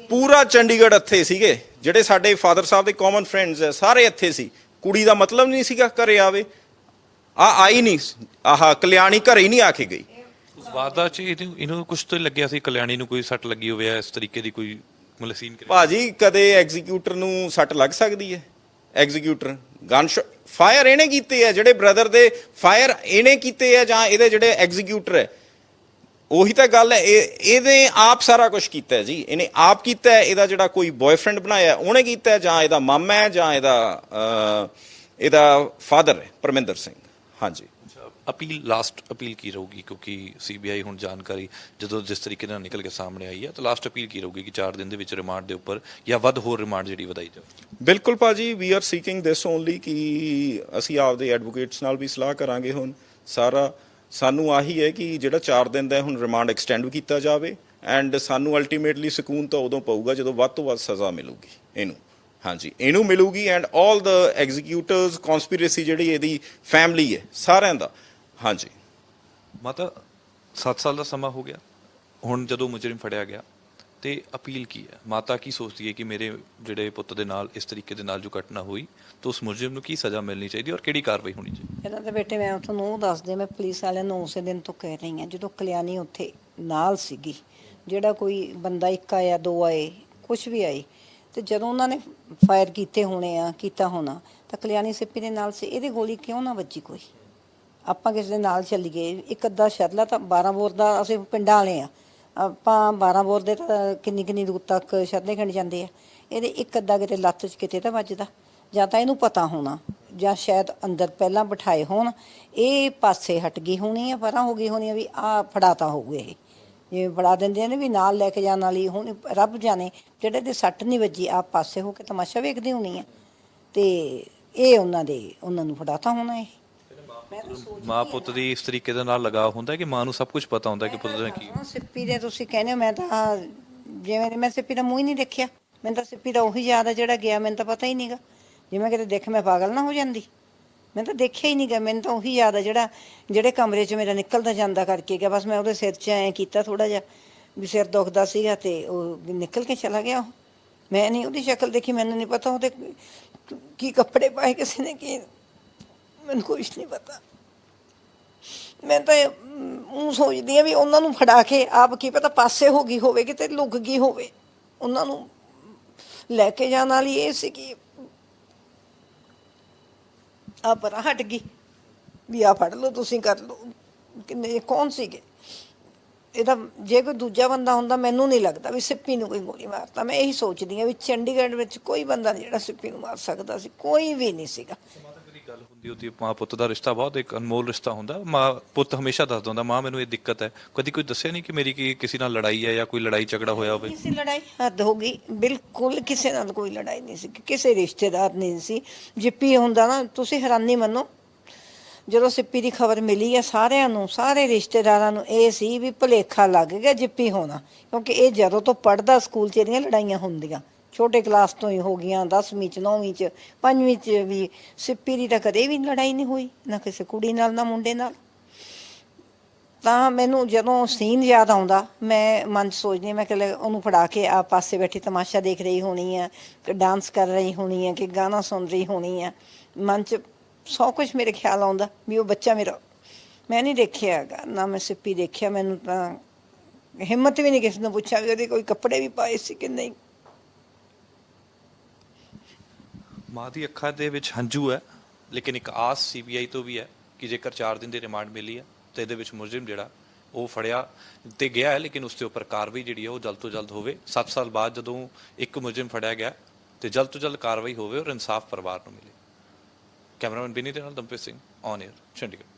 Speaker 3: ਪੂਰਾ ਚੰਡੀਗੜ੍ਹ ਇੱਥੇ ਸੀਗੇ, ਜਿਹੜੇ ਸਾਡੇ ਫਾਦਰ ਸਾਹਿਬ ਦੇ ਕਾਮਨ ਫਰੈਂਡਸ ਹੈ ਸਾਰੇ ਇੱਥੇ ਸੀ। ਕੁੜੀ ਦਾ ਮਤਲਬ ਨਹੀਂ ਸੀਗਾ ਘਰੇ ਆਵੇ। ਆਈ ਨਹੀਂ, ਕਲਿਆਣੀ ਘਰੇ ਹੀ ਨਹੀਂ ਆ ਕੇ ਗਈ।
Speaker 2: ਉਸ ਵਾਰਦਾਤ 'ਚ ਇਹਨੂੰ ਕੁਝ ਤਾਂ ਲੱਗਿਆ ਸੀ, ਕਲਿਆਣੀ ਨੂੰ ਕੋਈ ਸੱਟ ਲੱਗੀ ਹੋਵੇ ਇਸ ਤਰੀਕੇ ਦੀ ਕੋਈ ਮਤਲਬ ਸੀਨ?
Speaker 3: ਭਾਜੀ ਕਦੇ ਐਗਜ਼ੀਕਿਊਟਰ ਨੂੰ ਸੱਟ ਲੱਗ ਸਕਦੀ ਹੈ? ਐਗਜ਼ੀਕਿਊਟਰ ਗਨ ਫਾਇਰ ਇਹਨੇ ਕੀਤੇ ਆ, ਜਿਹੜੇ ਬ੍ਰਦਰ ਦੇ ਫਾਇਰ ਇਹਨੇ ਕੀਤੇ ਆ, ਜਾਂ ਇਹਦੇ ਜਿਹੜੇ ਐਗਜ਼ੀਕਿਊਟਰ ਹੈ? ਉਹੀ ਤਾਂ ਗੱਲ ਹੈ। ਇਹਦੇ ਆਪ ਸਾਰਾ ਕੁਝ ਕੀਤਾ ਜੀ, ਇਹਨੇ ਆਪ ਕੀਤਾ। ਇਹਦਾ ਜਿਹੜਾ ਕੋਈ ਬॉयਫ੍ਰੈਂਡ ਬਣਾਇਆ ਉਹਨੇ ਕੀਤਾ, ਜਾਂ ਇਹਦਾ ਮਾਮਾ ਹੈ, ਜਾਂ ਇਹਦਾ ਫਾਦਰ ਹੈ ਪਰਮਿੰਦਰ ਸਿੰਘ। ਹਾਂਜੀ,
Speaker 2: ਅਪੀਲ, ਲਾਸਟ ਅਪੀਲ ਕੀ ਰਹੂਗੀ? ਕਿਉਂਕਿ CBI ਹੁਣ ਜਾਣਕਾਰੀ ਜਦੋਂ ਜਿਸ ਤਰੀਕੇ ਨਾਲ ਨਿਕਲ ਕੇ ਸਾਹਮਣੇ ਆਈ ਹੈ, ਤਾਂ ਲਾਸਟ ਅਪੀਲ ਕੀ ਰਹੂਗੀ ਕਿ 4 ਦਿਨ ਦੇ ਵਿੱਚ ਰਿਮਾਂਡ ਦੇ ਉੱਪਰ ਜਾਂ ਵੱਧ ਹੋਰ ਰਿਮਾਂਡ ਜਿਹੜੀ ਵਧਾਈ ਜਾਵੇ?
Speaker 3: ਬਿਲਕੁਲ ਭਾਜੀ, we are seeking this only ਕਿ ਅਸੀਂ ਆਪਦੇ ਐਡਵੋਕੇਟਸ ਨਾਲ ਵੀ ਸਲਾਹ ਕਰਾਂਗੇ ਹੁਣ ਸਾਰਾ, ਸਾਨੂੰ ਆਹੀ ਹੈ ਕਿ ਜਿਹੜਾ 4 ਦਿਨ ਦਾ ਹੁਣ ਰਿਮਾਂਡ ਐਕਸਟੈਂਡ ਕੀਤਾ ਜਾਵੇ ਐਂਡ ਸਾਨੂੰ ਅਲਟੀਮੇਟਲੀ ਸਕੂਨ ਤਾਂ ਉਦੋਂ ਪਊਗਾ ਜਦੋਂ ਵੱਧ ਤੋਂ ਵੱਧ ਸਜ਼ਾ ਮਿਲੂਗੀ ਇਹਨੂੰ। ਹਾਂਜੀ, ਇਹਨੂੰ ਮਿਲੂਗੀ ਐਂਡ ਆਲ ਦ ਐਗਜ਼ੀਕਿਊਟਿਵਸ ਕਨਸਪੀਰੇਸੀ ਜਿਹੜੀ ਇਹਦੀ ਫੈਮਿਲੀ ਹੈ ਸਾਰਿਆਂ ਦਾ। ਹਾਂਜੀ
Speaker 2: ਮਾਤਾ 7 ਸਾਲ ਦਾ ਸਮਾਂ ਹੋ ਗਿਆ, ਹੁਣ ਜਦੋਂ ਮੁਜਰਮ ਫੜਿਆ ਗਿਆ ਤੇ ਅਪੀਲ ਕੀ ਹੈ? ਮਾਤਾ ਕੀ ਸੋਚਦੀ ਹੈ ਕਿ ਮੇਰੇ ਜਿਹੜੇ ਪੁੱਤ ਦੇ ਨਾਲ ਇਸ ਤਰੀਕੇ ਦੇ ਨਾਲ ਜੋ ਘਟਨਾ ਹੋਈ ਤਾਂ ਉਸ ਮੁਜਰਮ ਨੂੰ ਕੀ ਸਜ਼ਾ ਮਿਲਣੀ ਚਾਹੀਦੀ ਔਰ ਕਿਹੜੀ ਕਾਰਵਾਈ ਹੋਣੀ ਚਾਹੀਦੀ?
Speaker 1: ਇਹਨਾਂ ਦੇ ਬੇਟੇ ਮੈਂ ਤੁਹਾਨੂੰ ਉਹ ਦੱਸਦੇ, ਮੈਂ ਪੁਲਿਸ ਵਾਲਿਆਂ ਨੂੰ ਉਸੇ ਦਿਨ ਤੋਂ ਕਹਿ ਰਹੀ ਹਾਂ ਜਦੋਂ ਕਲਿਆਣੀ ਉੱਥੇ ਨਾਲ ਸੀਗੀ, ਜਿਹੜਾ ਕੋਈ ਬੰਦਾ ਇੱਕ ਆਇਆ, 2 ਆਏ, ਕੁਝ ਵੀ ਆਏ, ਤੇ ਜਦੋਂ ਉਹਨਾਂ ਨੇ ਫਾਇਰ ਕੀਤੇ ਹੋਣੇ ਆ, ਕੀਤਾ ਹੋਣਾ, ਤਾਂ ਕਲਿਆਣੀ ਸਿੱਪੀ ਦੇ ਨਾਲ ਸੀ। ਇਹਦੀ ਗੋਲੀ ਕਿਉਂ ਨਾ ਵੱਜੀ? ਕੋਈ ਆਪਾਂ ਕਿਸੇ ਦੇ ਨਾਲ ਚੱਲ ਗਏ, ਇੱਕ ਅੱਧਾ ਸ਼ਰਲਾ ਤਾਂ 12 ਬੋਰ ਦਾ, ਅਸੀਂ ਪਿੰਡਾਂ ਵਾਲੇ ਆ, ਆਪਾਂ 12 ਬੋਰ ਦੇ ਤਾਂ ਕਿੰਨੀ ਦੂਰ ਤੱਕ ਸ਼ਰਲੇ ਖਿੰਡ ਜਾਂਦੇ ਆ। ਇਹਦੇ ਇੱਕ ਅੱਧਾ ਕਿਤੇ ਲੱਤ 'ਚ ਕਿਤੇ ਤਾਂ ਵੱਜਦਾ, ਜਾਂ ਤਾਂ ਇਹਨੂੰ ਪਤਾ ਹੋਣਾ, ਜਾਂ ਸ਼ਾਇਦ ਅੰਦਰ ਪਹਿਲਾਂ ਬਿਠਾਏ ਹੋਣ, ਇਹ ਪਾਸੇ ਹਟ ਗਈ ਹੋਣੀ ਆ, ਪਰਾਂ ਹੋ ਗਈ ਹੋਣੀ ਆ ਵੀ ਆਹ ਫੜਾਤਾ ਹੋਊਗਾ। ਇਹ ਜਿਵੇਂ ਫੜਾ ਦਿੰਦੇ ਨੇ ਵੀ ਨਾਲ ਲੈ ਕੇ ਜਾਣ ਵਾਲੀ, ਹੁਣ ਰੱਬ ਜਾਣੇ ਜਿਹੜੇ ਦੇ ਸੱਟ ਨਹੀਂ ਵੱਜੀ, ਆਪ ਪਾਸੇ ਹੋ ਕੇ ਤਮਾਸ਼ਾ ਵੇਖਦੀ ਹੋਣੀ ਆ, ਤੇ ਇਹ ਉਹਨਾਂ ਨੂੰ ਫੜਾਤਾ ਹੋਣਾ। ਇਹ
Speaker 2: ਮਾਂ ਪੁੱਤ ਦੀ ਇਸ ਤਰੀਕੇ ਦੇ ਨਾਲ ਲਗਾਅ ਹੁੰਦਾ ਕਿ ਮਾਂ ਨੂੰ ਸਭ ਕੁਝ ਪਤਾ ਹੁੰਦਾ ਕਿ ਪੁੱਤ ਦਾ ਕੀ।
Speaker 1: ਸਿੱਪੀ ਦੇ ਤੁਸੀਂ ਕਹਿੰਦੇ ਹੋ, ਮੈਂ ਤਾਂ ਜਿਵੇਂ ਮੈਂ ਸਿੱਪੀ ਦਾ ਮੂੰਹ ਹੀ ਨਹੀਂ ਦੇਖਿਆ, ਮੈਨੂੰ ਤਾਂ ਸਿੱਪੀ ਦਾ ਉਹੀ ਯਾਦ ਆ ਜਿਹੜਾ ਗਿਆ, ਮੈਨੂੰ ਤਾਂ ਪਤਾ ਹੀ ਨਹੀਂਗਾ। ਜਿਵੇਂ ਕਿਤੇ ਦੇਖ ਮੈਂ ਪਾਗਲ ਨਾ ਹੋ ਜਾਂਦੀ, ਮੈਂ ਤਾਂ ਦੇਖਿਆ ਹੀ ਨਹੀਂਗਾ, ਮੈਨੂੰ ਤਾਂ ਉਹੀ ਯਾਦ ਆ ਜਿਹੜੇ ਕਮਰੇ 'ਚ ਮੇਰਾ ਨਿਕਲਦਾ ਜਾਂਦਾ ਕਰਕੇ ਗਿਆ, ਬਸ ਮੈਂ ਉਹਦੇ ਸਿਰ 'ਚ ਐਂ ਕੀਤਾ ਥੋੜਾ ਜਿਹਾ ਵੀ ਸਿਰ ਦੁਖਦਾ ਸੀਗਾ ਤੇ ਉਹ ਨਿਕਲ ਕੇ ਚਲਾ ਗਿਆ। ਉਹ ਮੈਂ ਨਹੀਂ ਉਹਦੀ ਸ਼ਕਲ ਦੇਖੀ, ਮੈਨੂੰ ਨਹੀਂ ਪਤਾ ਉਹਦੇ ਕੀ ਕੱਪੜੇ ਪਾਏ ਕਿਸੇ ਨੇ, ਕੀ, ਮੈਨੂੰ ਕੁਛ ਨਹੀਂ ਪਤਾ। ਮੈਂ ਤਾਂ ਉਹ ਸੋਚਦੀ ਆ ਵੀ ਉਹਨਾਂ ਨੂੰ ਫੜਾ ਕੇ ਆਪ ਕੀ ਪਤਾ ਪਾਸੇ ਹੋ ਗਈ ਹੋਵੇ, ਕਿਤੇ ਲੁਕ ਗਈ ਹੋਵੇ, ਉਹਨਾਂ ਨੂੰ ਲੈ ਕੇ ਜਾਣ ਵਾਲੀ ਇਹ ਸੀ ਕਿ ਆ ਪਰਾਂ ਹਟ ਗਈ ਵੀ ਆ ਫੜ ਲਓ, ਤੁਸੀਂ ਕਰ ਲਓ। ਕਿੰਨੇ ਕੌਣ ਸੀਗੇ? ਇਹਦਾ ਜੇ ਕੋਈ ਦੂਜਾ ਬੰਦਾ ਹੁੰਦਾ, ਮੈਨੂੰ ਨਹੀਂ ਲੱਗਦਾ ਵੀ ਸਿੱਪੀ ਨੂੰ ਕੋਈ ਗੋਲੀ ਮਾਰਤਾ। ਮੈਂ ਇਹੀ ਸੋਚਦੀ ਹਾਂ ਵੀ ਚੰਡੀਗੜ੍ਹ ਵਿੱਚ ਕੋਈ ਬੰਦਾ ਨਹੀਂ ਜਿਹੜਾ ਸਿੱਪੀ ਨੂੰ ਮਾਰ ਸਕਦਾ ਸੀ, ਕੋਈ ਵੀ ਨਹੀਂ ਸੀਗਾ।
Speaker 2: ਗੱਲ ਹੁੰਦੀ ਉਹਦੀ ਮਾਂ ਪੁੱਤ ਦਾ ਰਿਸ਼ਤਾ ਬਹੁਤ ਇੱਕ ਅਨਮੋਲ ਰਿਸ਼ਤਾ ਹੁੰਦਾ। ਮਾਂ ਪੁੱਤ ਹਮੇਸ਼ਾ ਦੱਸਦਾ ਹੁੰਦਾ, ਮਾਂ ਮੈਨੂੰ ਇਹ ਦਿੱਕਤ ਹੈ, ਕਦੀ ਕੋਈ ਦੱਸਿਆ ਨਹੀਂ ਕਿ ਮੇਰੀ ਕਿਸੇ ਨਾਲ ਲੜਾਈ ਹੈ ਜਾਂ ਕੋਈ ਲੜਾਈ ਝਗੜਾ ਹੋਇਆ ਹੋਵੇ?
Speaker 1: ਕਿਸੇ ਲੜਾਈ ਹੱਦ ਹੋ ਗਈ, ਬਿਲਕੁਲ ਕਿਸੇ ਨਾਲ ਕੋਈ ਲੜਾਈ ਨਹੀਂ ਸੀ, ਕਿਸੇ ਰਿਸ਼ਤੇਦਾਰ ਨਹੀਂ ਸੀ। ਜਿੱਪੀ ਹੁੰਦਾ ਨਾ, ਤੁਸੀਂ ਹੈਰਾਨੀ ਮੰਨੋ, ਜਦੋਂ ਸਿੱਪੀ ਦੀ ਖਬਰ ਮਿਲੀ ਹੈ ਸਾਰਿਆਂ ਨੂੰ, ਸਾਰੇ ਰਿਸ਼ਤੇਦਾਰਾਂ ਨੂੰ ਇਹ ਸੀ ਵੀ ਭੁਲੇਖਾ ਲੱਗ ਗਿਆ ਜਿੱਪੀ ਹੋਣਾ, ਕਿਉਂਕਿ ਇਹ ਜਦੋਂ ਤੋਂ ਪੜ੍ਹਦਾ ਸਕੂਲ 'ਚ ਇਹਦੀਆਂ ਲੜਾਈਆਂ ਹੁੰਦੀਆਂ, ਛੋਟੇ ਕਲਾਸ ਤੋਂ ਹੀ ਹੋ ਗਈਆਂ, 10ਵੀਂ 'ਚ, 9ਵੀਂ 'ਚ, 5ਵੀਂ 'ਚ ਵੀ। ਸਿੱਪੀ ਦੀ ਤਾਂ ਕਦੇ ਵੀ ਲੜਾਈ ਨਹੀਂ ਹੋਈ, ਨਾ ਕਿਸੇ ਕੁੜੀ ਨਾਲ, ਨਾ ਮੁੰਡੇ ਨਾਲ। ਤਾਂ ਮੈਨੂੰ ਜਦੋਂ ਸੀਨ ਯਾਦ ਆਉਂਦਾ, ਮੈਂ ਮਨ 'ਚ ਸੋਚਦੀ ਮੈਂ ਕਿ ਉਹਨੂੰ ਫੜਾ ਕੇ ਆ ਪਾਸੇ ਬੈਠੀ ਤਮਾਸ਼ਾ ਦੇਖ ਰਹੀ ਹੋਣੀ ਆ, ਕਿ ਡਾਂਸ ਕਰ ਰਹੀ ਹੋਣੀ ਆ, ਕਿ ਗਾਣਾ ਸੁਣ ਰਹੀ ਹੋਣੀ ਆ। ਮਨ 'ਚ 100 ਕੁਛ ਮੇਰੇ ਖਿਆਲ ਆਉਂਦਾ ਵੀ ਉਹ ਬੱਚਾ ਮੇਰਾ। ਮੈਂ ਨਹੀਂ ਦੇਖਿਆ ਹੈਗਾ, ਨਾ ਮੈਂ ਸਿੱਪੀ ਦੇਖਿਆ। ਮੈਨੂੰ ਤਾਂ ਹਿੰਮਤ ਵੀ ਨਹੀਂ ਕਿਸੇ ਨੂੰ ਪੁੱਛਿਆ ਵੀ ਉਹਦੇ ਕੋਈ ਕੱਪੜੇ ਵੀ ਪਾਏ ਸੀ ਕਿ ਨਹੀਂ।
Speaker 2: ਮਾਂ ਦੀ ਅੱਖਾਂ ਦੇ ਵਿੱਚ ਹੰਝੂ ਹੈ, ਲੇਕਿਨ ਇੱਕ ਆਸ ਸੀਬੀਆਈ ਤੋਂ ਵੀ ਹੈ ਕਿ ਜੇਕਰ 4 ਦਿਨ ਦੀ ਰਿਮਾਂਡ ਮਿਲੀ ਹੈ ਤੇ ਇਹਦੇ ਵਿੱਚ ਮੁਲਜ਼ਮ ਜਿਹੜਾ ਉਹ ਫੜਿਆ ਤੇ ਗਿਆ ਹੈ, ਲੇਕਿਨ ਉਸ ਦੇ ਉੱਪਰ ਕਾਰਵਾਈ ਜਿਹੜੀ ਹੈ ਉਹ ਜਲਦ ਤੋਂ ਜਲਦ ਹੋਵੇ। 7 ਸਾਲ ਬਾਅਦ ਜਦੋਂ ਇੱਕ ਮੁਲਜ਼ਮ ਫੜਿਆ ਗਿਆ ਤੇ ਜਲਦ ਤੋਂ ਜਲਦ ਕਾਰਵਾਈ ਹੋਵੇ ਔਰ ਇਨਸਾਫ ਪਰਿਵਾਰ ਨੂੰ ਮਿਲੇ। ਕੈਮਰਾਮੈਨ ਬਿਨੀ ਦੇ ਨਾਲ ਦਮਪ੍ਰੀਤ ਸਿੰਘ, ਔਨ 에ਅਰ, ਚੰਡੀਗੜ੍ਹ।